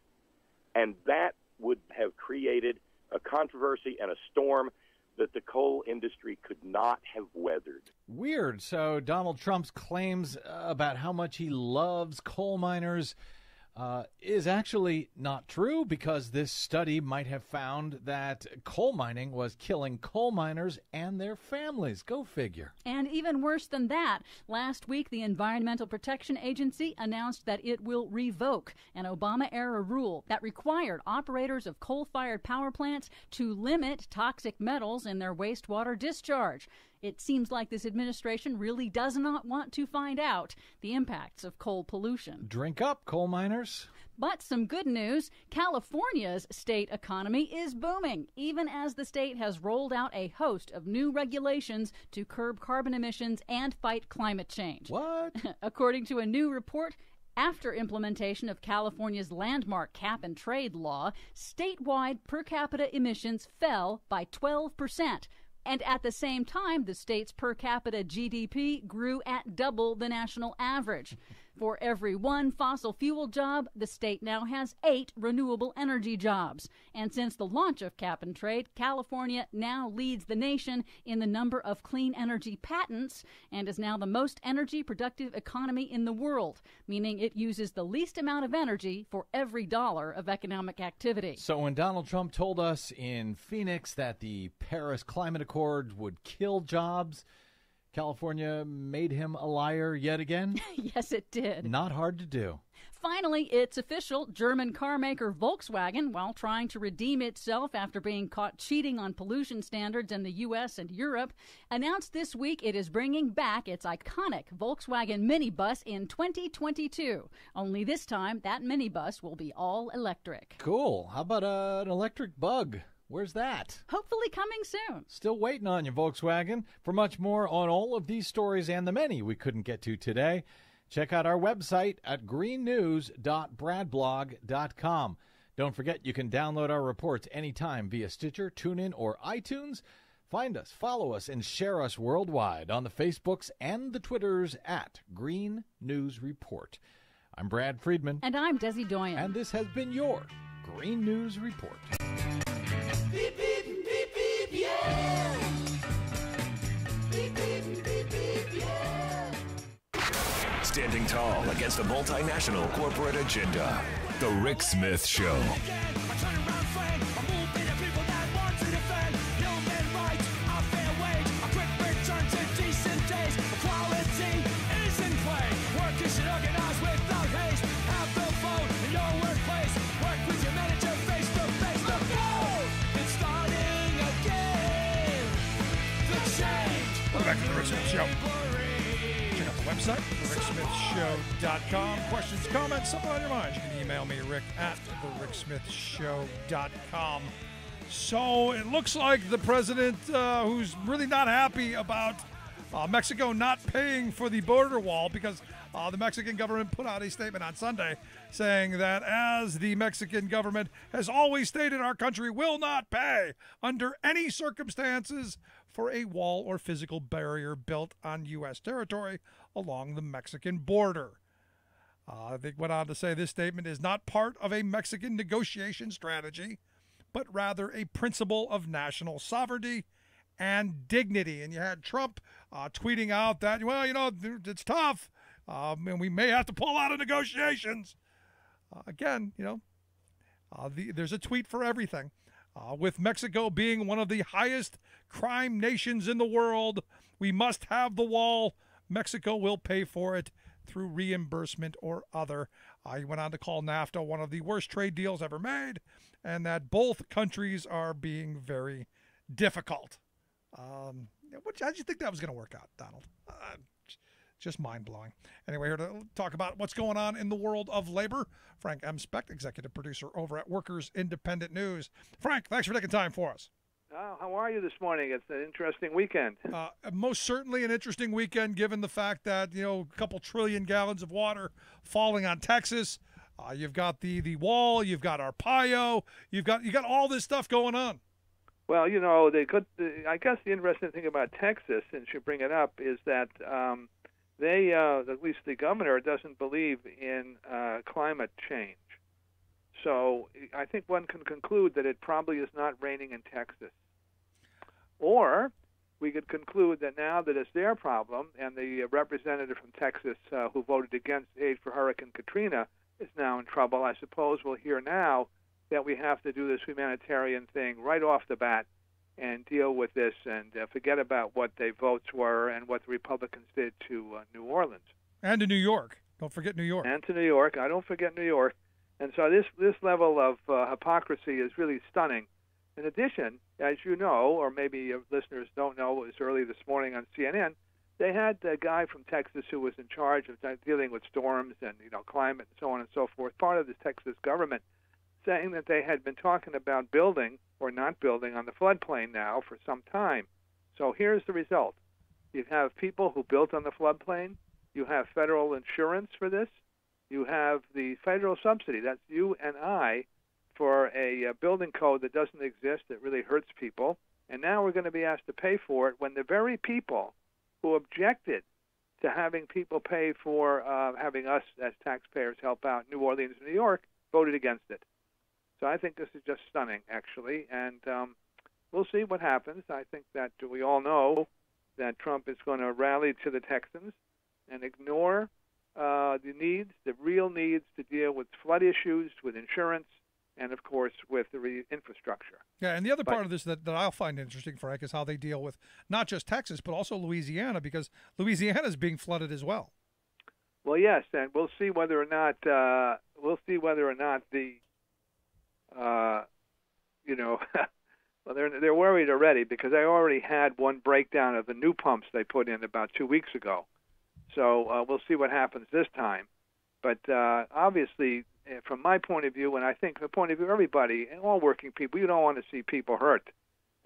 And that would have created a controversy and a storm that the coal industry could not have weathered. Weird. So Donald Trump's claims about how much he loves coal miners is actually not true, because this study might have found that coal mining was killing coal miners and their families. Go figure. And even worse than that, last week the Environmental Protection Agency announced that it will revoke an Obama-era rule that required operators of coal-fired power plants to limit toxic metals in their wastewater discharge. It seems like this administration really does not want to find out the impacts of coal pollution. Drink up, coal miners. But some good news, California's state economy is booming, even as the state has rolled out a host of new regulations to curb carbon emissions and fight climate change. What? According to a new report, after implementation of California's landmark cap-and-trade law, statewide per capita emissions fell by 12%. And at the same time, the state's per capita GDP grew at double the national average. For every one fossil fuel job, the state now has 8 renewable energy jobs. And since the launch of cap and trade, California now leads the nation in the number of clean energy patents and is now the most energy productive economy in the world, meaning it uses the least amount of energy for every dollar of economic activity. So when Donald Trump told us in Phoenix that the Paris Climate Accord would kill jobs, California made him a liar yet again? Yes, it did. Not hard to do. Finally, it's official. German car maker Volkswagen, while trying to redeem itself after being caught cheating on pollution standards in the U.S. and Europe, announced this week it is bringing back its iconic Volkswagen minibus in 2022. Only this time, that minibus will be all electric. Cool. How about an electric bug? Where's that? Hopefully coming soon. Still waiting on you, Volkswagen. For much more on all of these stories and the many we couldn't get to today, check out our website at greennews.bradblog.com. Don't forget you can download our reports anytime via Stitcher, TuneIn, or iTunes. Find us, follow us, and share us worldwide on the Facebooks and the Twitters at Green News Report. I'm Brad Friedman. And I'm Desi Doyen. And this has been your Green News Report. Beep, beep, beep, beep, yeah. Beep, beep, beep, beep, yeah. Standing tall against a multinational corporate agenda. The Rick Smith Show. Back to the Rick Smith Show. Check out the website, thericksmithshow.com. Questions, comments, something on your mind, you can email me, Rick at thericksmithshow.com. So it looks like the president, who's really not happy about Mexico not paying for the border wall, because The Mexican government put out a statement on Sunday saying that as the Mexican government has always stated, our country will not pay under any circumstances for a wall or physical barrier built on U.S. territory along the Mexican border. They went on to say this statement is not part of a Mexican negotiation strategy, but rather a principle of national sovereignty and dignity. And you had Trump tweeting out that, well, it's tough, and we may have to pull out of negotiations. Again, there's a tweet for everything. With Mexico being one of the highest crime nations in the world, we must have the wall. Mexico will pay for it through reimbursement or other. He went on to call NAFTA one of the worst trade deals ever made, and that both countries are being very difficult. How did you think that was going to work out, Donald? Just mind-blowing. Anyway, here to talk about what's going on in the world of labor, Frank M. Specht, executive producer over at Workers Independent News. Frank, thanks for taking time for us. How are you this morning? It's an interesting weekend. Most certainly an interesting weekend, given the fact that, a couple trillion gallons of water falling on Texas. You've got the wall, you've got Arpaio, you got all this stuff going on. Well, I guess the interesting thing about Texas, since you bring it up, is that they, at least the governor, doesn't believe in climate change. So I think one can conclude that it probably is not raining in Texas. Or we could conclude that now that it's their problem, and the representative from Texas who voted against aid for Hurricane Katrina is now in trouble, I suppose we'll hear now that we have to do this humanitarian thing right off the bat and deal with this and forget about what their votes were and what the Republicans did to New Orleans. And to New York. Don't forget New York. And to New York. I don't forget New York. And so this level of hypocrisy is really stunning. In addition, as you know, or maybe your listeners don't know, it was early this morning on CNN, they had a guy from Texas who was in charge of dealing with storms and climate and so on and so forth, part of the Texas government, saying that they had been talking about building or not building on the floodplain now for some time. So here's the result. You have people who built on the floodplain. You have federal insurance for this. You have the federal subsidy. That's you and I for a building code that doesn't exist, that really hurts people. And now we're going to be asked to pay for it when the very people who objected to having people pay for having us as taxpayers help out New Orleans and New York voted against it. So I think this is just stunning, actually. And we'll see what happens. I think that we all know that Trump is going to rally to the Texans and ignore the real needs to deal with flood issues, with insurance, and, of course, with the infrastructure. Yeah, and the other part of this that I'll find interesting, Frank, is how they deal with not just Texas, but also Louisiana, because Louisiana is being flooded as well. Well, yes, and we'll see whether or not the well, they're worried already, because I already had one breakdown of the new pumps they put in about 2 weeks ago. So we'll see what happens this time. But obviously, from my point of view, and I think the point of view of everybody, and all working people, you don't want to see people hurt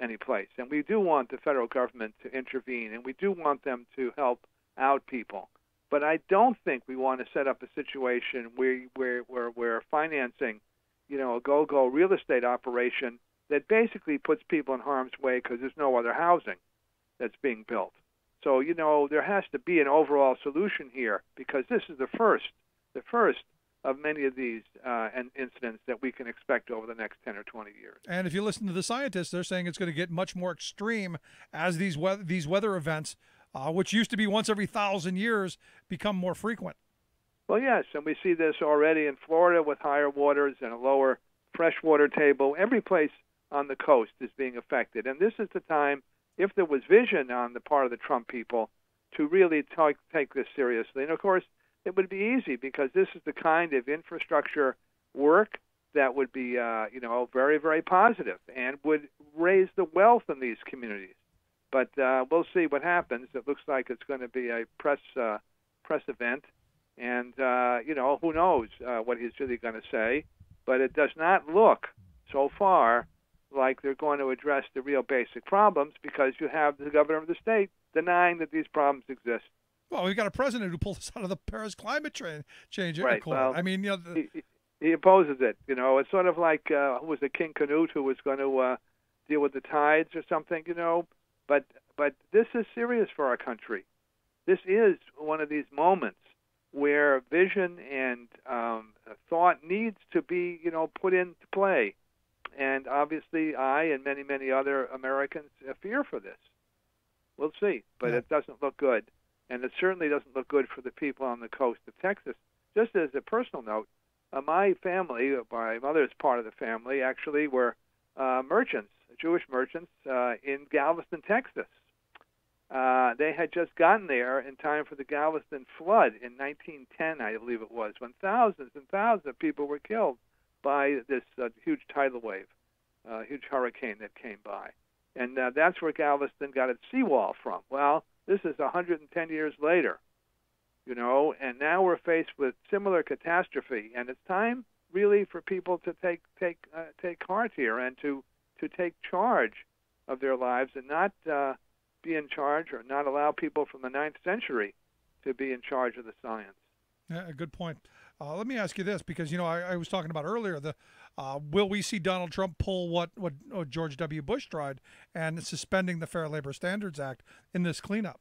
any place. And we do want the federal government to intervene, and we do want them to help out people. But I don't think we want to set up a situation where we're financing, a go-go real estate operation that basically puts people in harm's way because there's no other housing that's being built. So, there has to be an overall solution here, because this is the first of many of these incidents that we can expect over the next 10 or 20 years. And if you listen to the scientists, they're saying it's going to get much more extreme as these weather events, which used to be once every 1,000 years, become more frequent. Well, yes, and we see this already in Florida with higher waters and a lower freshwater table. Every place on the coast is being affected. And this is the time, if there was vision on the part of the Trump people, to really take this seriously. And, of course, it would be easy, because this is the kind of infrastructure work that would be, very, very positive and would raise the wealth in these communities. But we'll see what happens. It looks like it's going to be a press event, and who knows what he's really going to say. But it does not look so far like they're going to address the real basic problems, because you have the governor of the state denying that these problems exist. Well, we've got a president who pulled us out of the Paris climate change Right. accord. Well, I mean, he opposes it. It's sort of like who was it, King Canute, who was going to deal with the tides or something. But this is serious for our country. This is one of these moments where vision and thought needs to be, put into play. And obviously, I and many, many other Americans fear for this. We'll see, but it doesn't look good. And it certainly doesn't look good for the people on the coast of Texas. Just as a personal note, my family, my mother's part of the family, actually were merchants, Jewish merchants in Galveston, Texas. They had just gotten there in time for the Galveston flood in 1910, I believe it was, when thousands and thousands of people were killed by this huge tidal wave, huge hurricane that came by. And that's where Galveston got its seawall from. Well, this is 110 years later, and now we're faced with similar catastrophe. And it's time, really, for people to take heart here and to take charge of their lives and not be in charge or not allow people from the 9th century to be in charge of the science. Yeah, good point. Let me ask you this, because I was talking about earlier will we see Donald Trump pull what George W. Bush tried and suspending the Fair Labor Standards Act in this cleanup?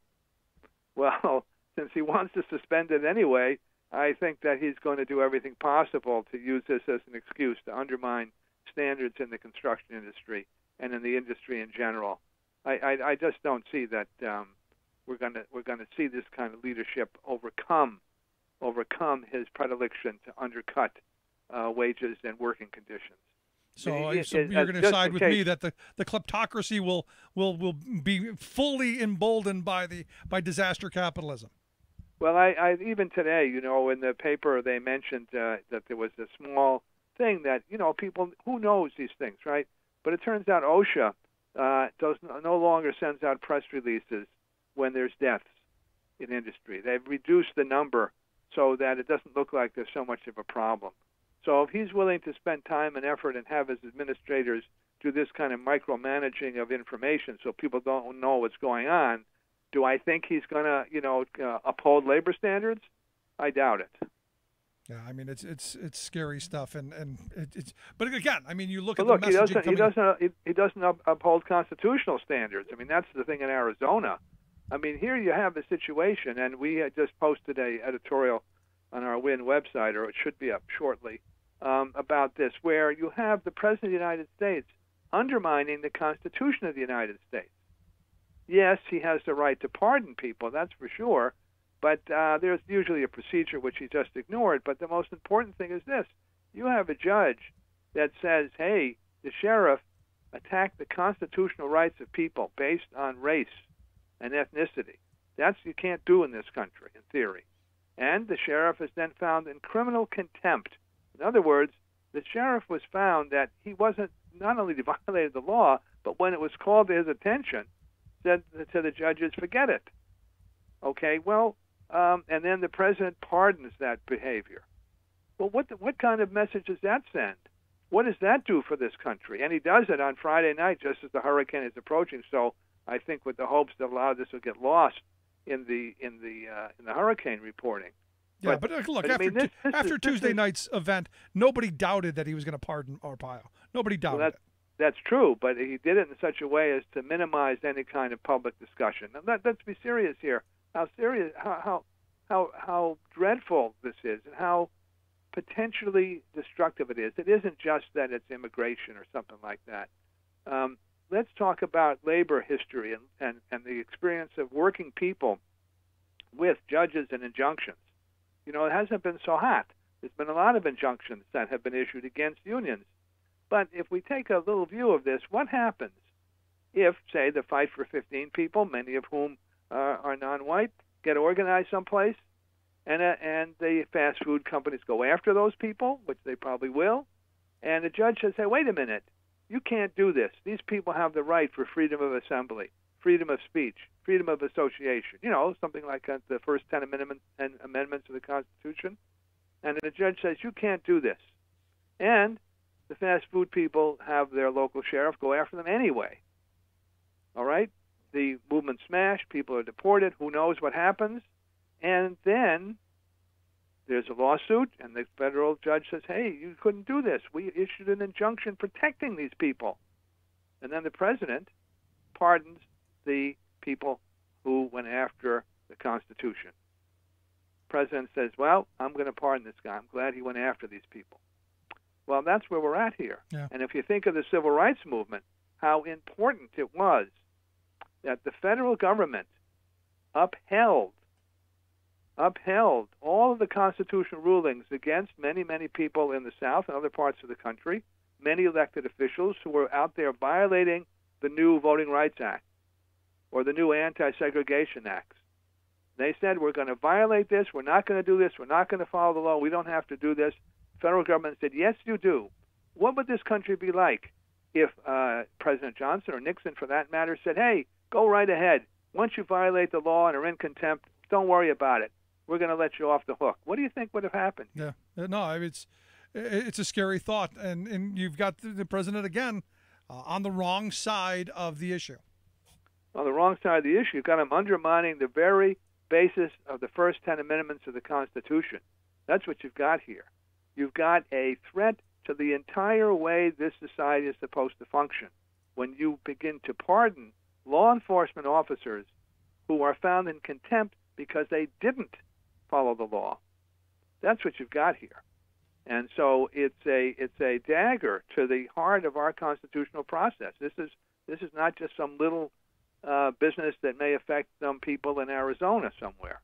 Well, since he wants to suspend it anyway, I think that he's going to do everything possible to use this as an excuse to undermine standards in the construction industry and in the industry in general. I just don't see that we're going to see this kind of leadership overcome his predilection to undercut wages and working conditions. So you're going to side with me that the kleptocracy will be fully emboldened by disaster capitalism. Well, I even today, in the paper they mentioned that there was a small thing that people, who knows these things, right? But it turns out OSHA no longer sends out press releases when there's deaths in industry. They've reduced the number so that it doesn't look like there's so much of a problem. So if he's willing to spend time and effort and have his administrators do this kind of micromanaging of information so people don't know what's going on, do I think he's going to, uphold labor standards? I doubt it. Yeah, I mean it's scary stuff, and it's. But again, I mean, you look at the messaging. He doesn't uphold constitutional standards. I mean, that's the thing in Arizona. I mean, here you have a situation, and we had just posted a editorial on our WIN website, or it should be up shortly, about this, where you have the President of the United States undermining the Constitution of the United States. Yes, he has the right to pardon people, that's for sure, but there's usually a procedure which he just ignored. But the most important thing is this. You have a judge that says, hey, the sheriff attacked the constitutional rights of people based on race and ethnicity. That's you can't do in this country, in theory. And the sheriff is then found in criminal contempt. In other words, the sheriff was found that he wasn't not only violated the law, but when it was called to his attention, said to the judges, forget it. Okay, well, and then the president pardons that behavior. Well, what kind of message does that send? What does that do for this country? And he does it on Friday night, just as the hurricane is approaching. So I think with the hopes that a lot of this will get lost in the hurricane reporting. Yeah, but look, after Tuesday night's event, nobody doubted that he was going to pardon Arpaio. Nobody doubted it. That's true, but he did it in such a way as to minimize any kind of public discussion. Now, let's be serious here. How serious, how dreadful this is, and how potentially destructive it is. It isn't just that it's immigration or something like that. Let's talk about labor history and the experience of working people with judges and injunctions. It hasn't been so hot. There's been a lot of injunctions that have been issued against unions. But if we take a little view of this, what happens if, say, the Fight for 15 people, many of whom are non-white, get organized someplace, and the fast food companies go after those people, which they probably will, and the judge says, hey, wait a minute, you can't do this. These people have the right for freedom of assembly, freedom of speech, freedom of association, something like the first 10 amendments of the Constitution. And the judge says, you can't do this. And the fast food people have their local sheriff go after them anyway. All right? The movement smashed, people are deported, who knows what happens? And then there's a lawsuit, and the federal judge says, hey, you couldn't do this. We issued an injunction protecting these people. And then the president pardons the people who went after the Constitution. The president says, well, I'm going to pardon this guy. I'm glad he went after these people. Well, that's where we're at here. Yeah. And if you think of the civil rights movement, how important it was that the federal government upheld all of the constitutional rulings against many, many people in the South and other parts of the country, many elected officials who were out there violating the new Voting Rights Act or the new Anti-Segregation Acts. They said, we're going to violate this, we're not going to do this, we're not going to follow the law, we don't have to do this. The federal government said, yes, you do. What would this country be like if President Johnson or Nixon, for that matter, said, hey, go right ahead. Once you violate the law and are in contempt, don't worry about it. We're going to let you off the hook. What do you think would have happened? Yeah, no, I mean, it's a scary thought, and you've got the president again on the wrong side of the issue. On the wrong side of the issue, you've got him undermining the very basis of the first 10 amendments of the Constitution. That's what you've got here. You've got a threat to the entire way this society is supposed to function when you begin to pardon law enforcement officers who are found in contempt because they didn't follow the law. That's what you've got here. And so it's a dagger to the heart of our constitutional process. This is not just some little business that may affect some people in Arizona somewhere.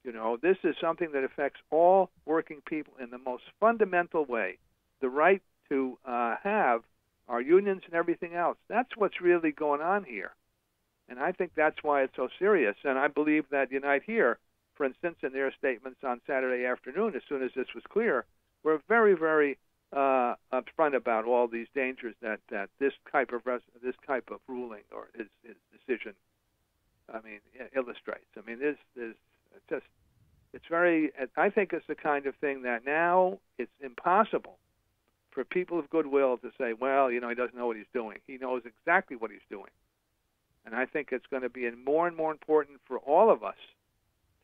You know, this is something that affects all working people in the most fundamental way. The right to have our unions and everything else. That's what's really going on here. And I think that's why it's so serious. And I believe that Unite Here, for instance, in their statements on Saturday afternoon, as soon as this was clear, were very, very upfront about all these dangers that this type of ruling or his decision, I mean, illustrates. I mean, it's very. I think it's the kind of thing that now it's impossible for people of goodwill to say, well, you know, he doesn't know what he's doing. He knows exactly what he's doing. And I think it's going to be more and more important for all of us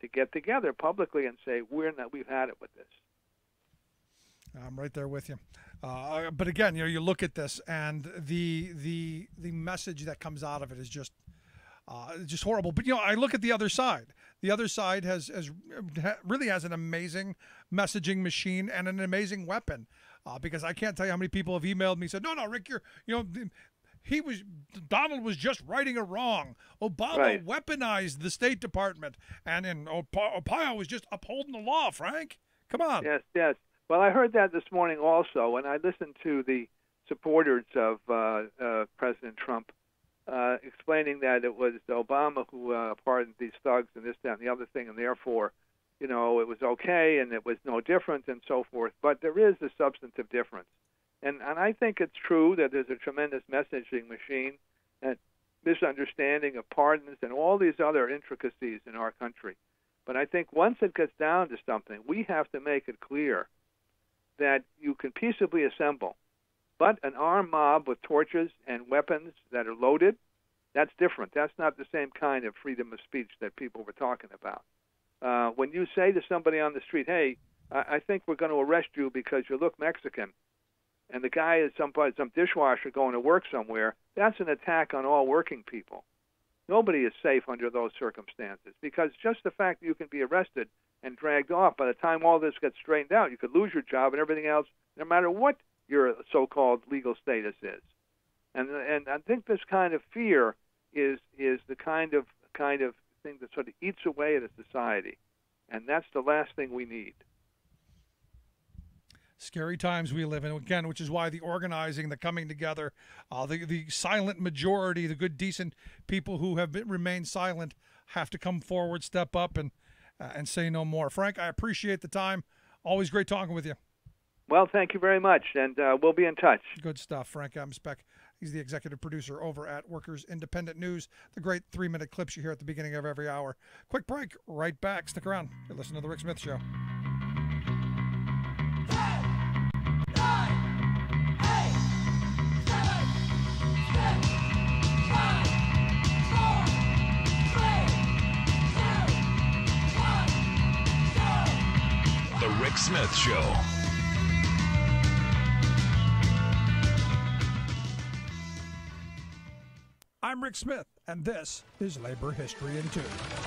to get together publicly and say, we've had it with this. I'm right there with you. But again, you know, you look at this, and the message that comes out of it is just horrible. But you know, I look at the other side. The other side really has an amazing messaging machine and an amazing weapon. Because I can't tell you how many people have emailed me and said, no, Rick, Donald was just righting a wrong. Obama weaponized the State Department, and Ohio was just upholding the law. Frank, come on. Yes. Well, I heard that this morning also, and I listened to the supporters of President Trump explaining that it was Obama who pardoned these thugs and this, that, and the other thing, and therefore, you know, it was okay and it was no different and so forth. But there is a substantive difference. And I think it's true that there's a tremendous messaging machine and misunderstanding of pardons and all these other intricacies in our country. But I think once it gets down to something, we have to make it clear that you can peaceably assemble. But an armed mob with torches and weapons that are loaded, that's different. That's not the same kind of freedom of speech that people were talking about. When you say to somebody on the street, hey, I think we're going to arrest you because you look Mexican, and the guy is some dishwasher going to work somewhere, that's an attack on all working people. Nobody is safe under those circumstances, because just the fact that you can be arrested and dragged off, by the time all this gets straightened out, you could lose your job and everything else, no matter what your so-called legal status is. And I think this kind of fear is the kind of thing that sort of eats away at a society, and that's the last thing we need. Scary times we live in, again, which is why the organizing, the coming together, the silent majority, the good, decent people who have remained silent have to come forward, step up, and say no more. Frank, I appreciate the time. Always great talking with you. Well, thank you very much, and we'll be in touch. Good stuff. Frank Amspec, he's the executive producer over at Workers Independent News. The great 3-minute clips you hear at the beginning of every hour. Quick break, right back. Stick around. You're listening to The Rick Smith Show. Smith Show. I'm Rick Smith, and this is Labor History in 2.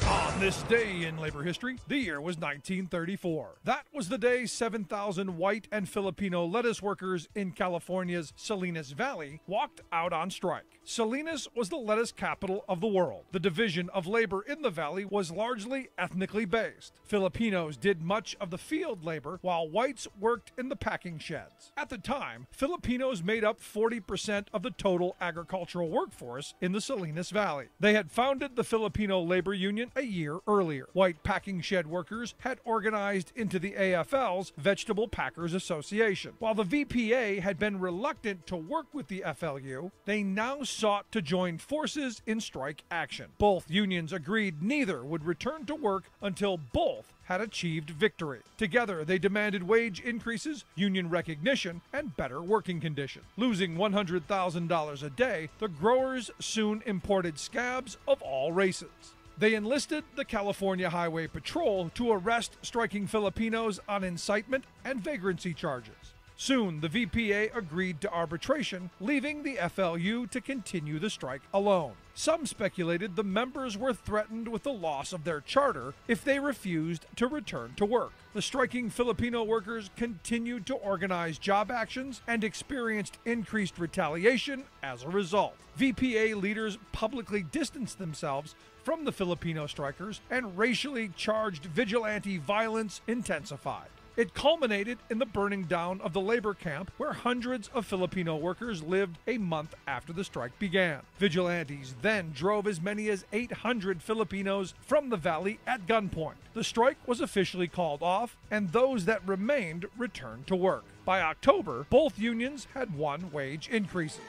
On this day in labor history, the year was 1934. That was the day 7,000 white and Filipino lettuce workers in California's Salinas Valley walked out on strike. Salinas was the lettuce capital of the world. The division of labor in the valley was largely ethnically based. Filipinos did much of the field labor, while whites worked in the packing sheds. At the time, Filipinos made up 40% of the total agricultural workforce in the Salinas Valley. They had founded the Filipino Labor Union a year earlier. White packing shed workers had organized into the AFL's Vegetable Packers Association. While the VPA had been reluctant to work with the FLU, they now sought to join forces in strike action. Both unions agreed neither would return to work until both had achieved victory. Together, they demanded wage increases, union recognition, and better working conditions. Losing $100,000 a day, the growers soon imported scabs of all races. They enlisted the California Highway Patrol to arrest striking Filipinos on incitement and vagrancy charges. Soon, the VPA agreed to arbitration, leaving the FLU to continue the strike alone. Some speculated the members were threatened with the loss of their charter if they refused to return to work. The striking Filipino workers continued to organize job actions and experienced increased retaliation as a result. VPA leaders publicly distanced themselves from the Filipino strikers, and racially charged vigilante violence intensified. It culminated in the burning down of the labor camp where hundreds of Filipino workers lived a month after the strike began. Vigilantes then drove as many as 800 Filipinos from the valley at gunpoint. The strike was officially called off, and those that remained returned to work. By October, both unions had won wage increases.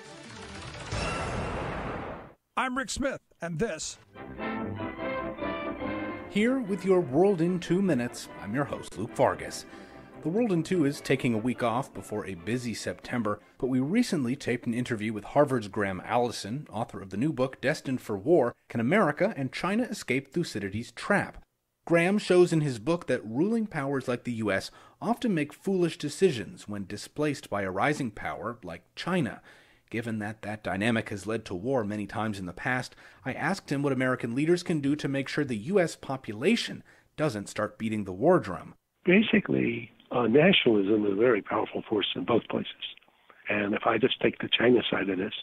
I'm Rick Smith, and this. Here with your World in 2 minutes, I'm your host, Luke Vargas. The World in 2 is taking a week off before a busy September, but we recently taped an interview with Harvard's Graham Allison, author of the new book, Destined for War, Can America and China Escape Thucydides' Trap? Graham shows in his book that ruling powers like the U.S. often make foolish decisions when displaced by a rising power like China. Given that dynamic has led to war many times in the past, I asked him what American leaders can do to make sure the U.S. population doesn't start beating the war drum. Basically, nationalism is a very powerful force in both places. And if I just take the China side of this,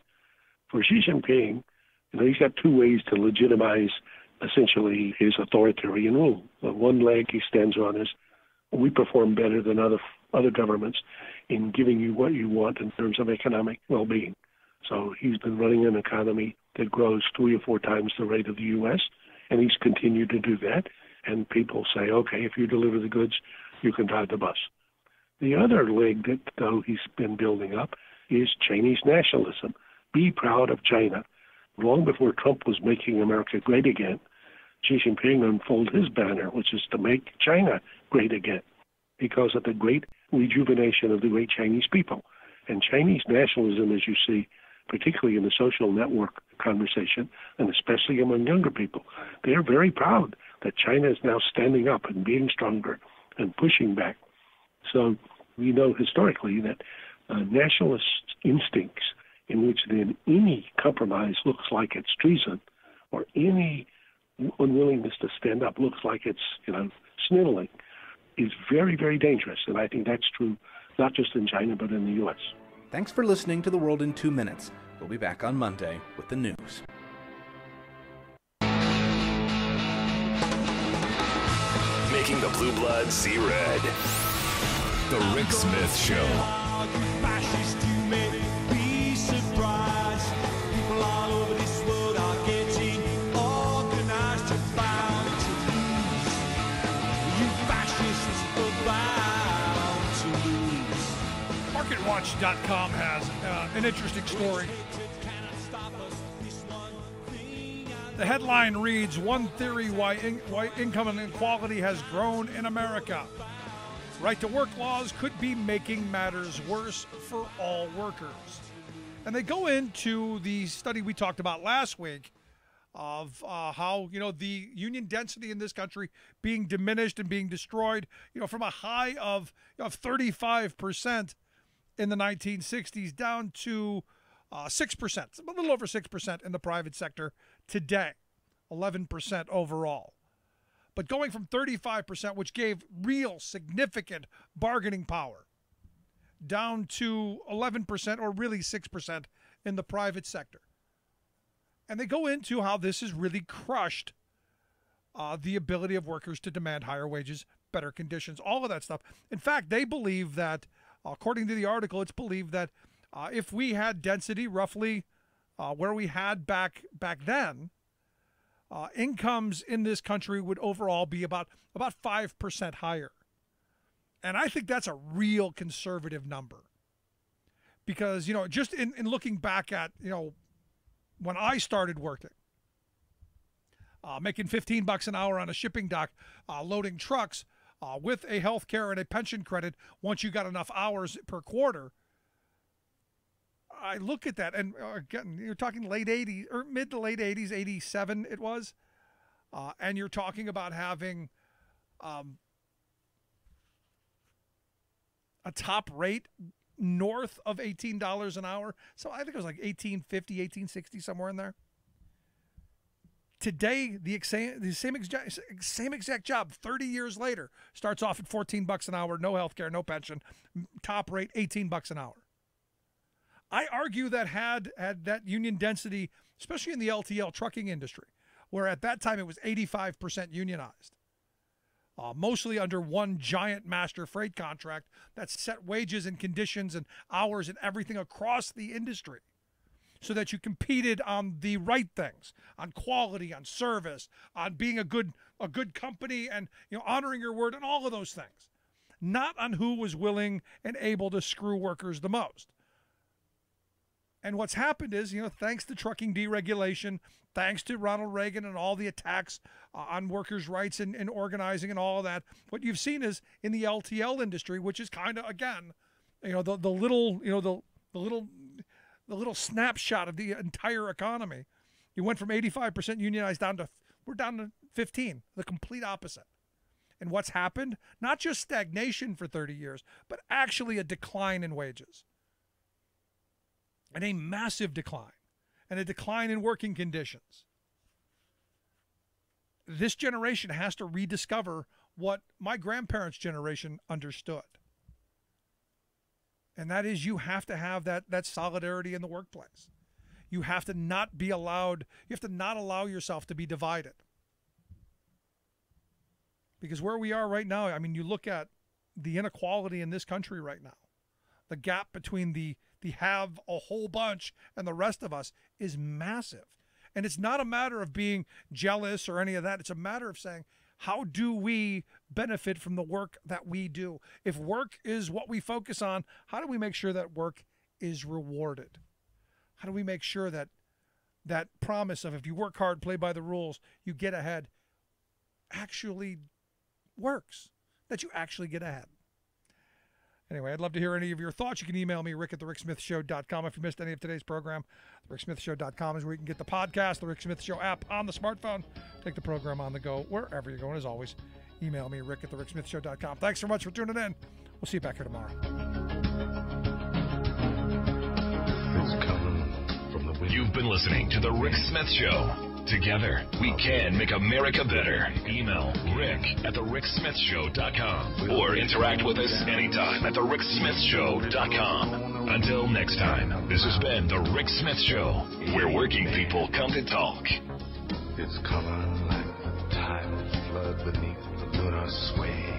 for Xi Jinping, he's got two ways to legitimize essentially his authoritarian rule. The one leg he stands on is, we perform better than other governments in giving you what you want in terms of economic well-being. So he's been running an economy that grows 3 or 4 times the rate of the U.S., and he's continued to do that. And people say, okay, if you deliver the goods, you can drive the bus. The other leg that, though, he's been building up is Chinese nationalism. Be proud of China. Long before Trump was making America great again, Xi Jinping unfolded his banner, which is to make China great again, because of the great rejuvenation of the great Chinese people. And Chinese nationalism, as you see, particularly in the social network conversation, and especially among younger people, they are very proud that China is now standing up and being stronger and pushing back. So we know historically that nationalist instincts in which then any compromise looks like it's treason, or any unwillingness to stand up looks like it's, sniveling, is very, very dangerous. And I think that's true not just in China, but in the U.S. Thanks for listening to The World in 2 minutes. We'll be back on Monday with the news. Making the blue blood see red. The Rick Smith Show. MarketWatch.com has an interesting story. The headline reads, "One theory why income inequality has grown in America. Right-to-work laws could be making matters worse for all workers." And they go into the study we talked about last week of how, the union density in this country being diminished and being destroyed, from a high of 35% in the 1960s down to 6%, a little over 6% in the private sector today, 11% overall. But going from 35%, which gave real significant bargaining power, down to 11% or really 6% in the private sector. And they go into how this has really crushed the ability of workers to demand higher wages, better conditions, all of that stuff. In fact, they believe that, according to the article, it's believed that if we had density roughly where we had back then, incomes in this country would overall be about 5% higher. And I think that's a real conservative number. Because, just in looking back at, when I started working, making $15 an hour on a shipping dock, loading trucks with a health care and a pension credit once you got enough hours per quarter, I look at that, and again, you're talking late 80s, or mid to late 80s, 87 it was, and you're talking about having a top rate north of $18 an hour. So I think it was like $18.50, $18.60, somewhere in there. Today, the same exact job, 30 years later, starts off at $14 an hour, no health care, no pension, top rate $18 an hour. I argue that had that union density, especially in the LTL trucking industry, where at that time it was 85% unionized, mostly under one giant master freight contract that set wages and conditions and hours and everything across the industry so that you competed on the right things, on quality, on service, on being a good company and honoring your word and all of those things, not on who was willing and able to screw workers the most. And what's happened is, thanks to trucking deregulation, thanks to Ronald Reagan and all the attacks on workers' rights and organizing and all of that, what you've seen is in the LTL industry, which is kind of, again, the little snapshot of the entire economy. You went from 85% unionized we're down to 15, the complete opposite. And what's happened? Not just stagnation for 30 years, but actually a decline in wages. And a massive decline, and a decline in working conditions. This generation has to rediscover what my grandparents' generation understood. And that is, you have to have that solidarity in the workplace. You have to not allow yourself to be divided. Because where we are right now, you look at the inequality in this country right now. The gap between the have a whole bunch and the rest of us is massive. And it's not a matter of being jealous or any of that. It's a matter of saying, how do we benefit from the work that we do? If work is what we focus on, how do we make sure that work is rewarded? How do we make sure that that promise of if you work hard, play by the rules, you get ahead, actually works, that you actually get ahead? Anyway, I'd love to hear any of your thoughts. You can email me, rick@thericksmithshow.com. If you missed any of today's program, thericksmithshow.com is where you can get the podcast, the Rick Smith Show app on the smartphone. Take the program on the go, wherever you're going. As always, email me, rick@thericksmithshow.com. Thanks so much for tuning in. We'll see you back here tomorrow. You've been listening to The Rick Smith Show. Together, we can make America better. Email rick@thericksmithshow.com or interact with us anytime at thericksmithshow.com. Until next time, this has been The Rick Smith Show, where working people come to talk. It's coming like the tide of flood beneath the lunar sway.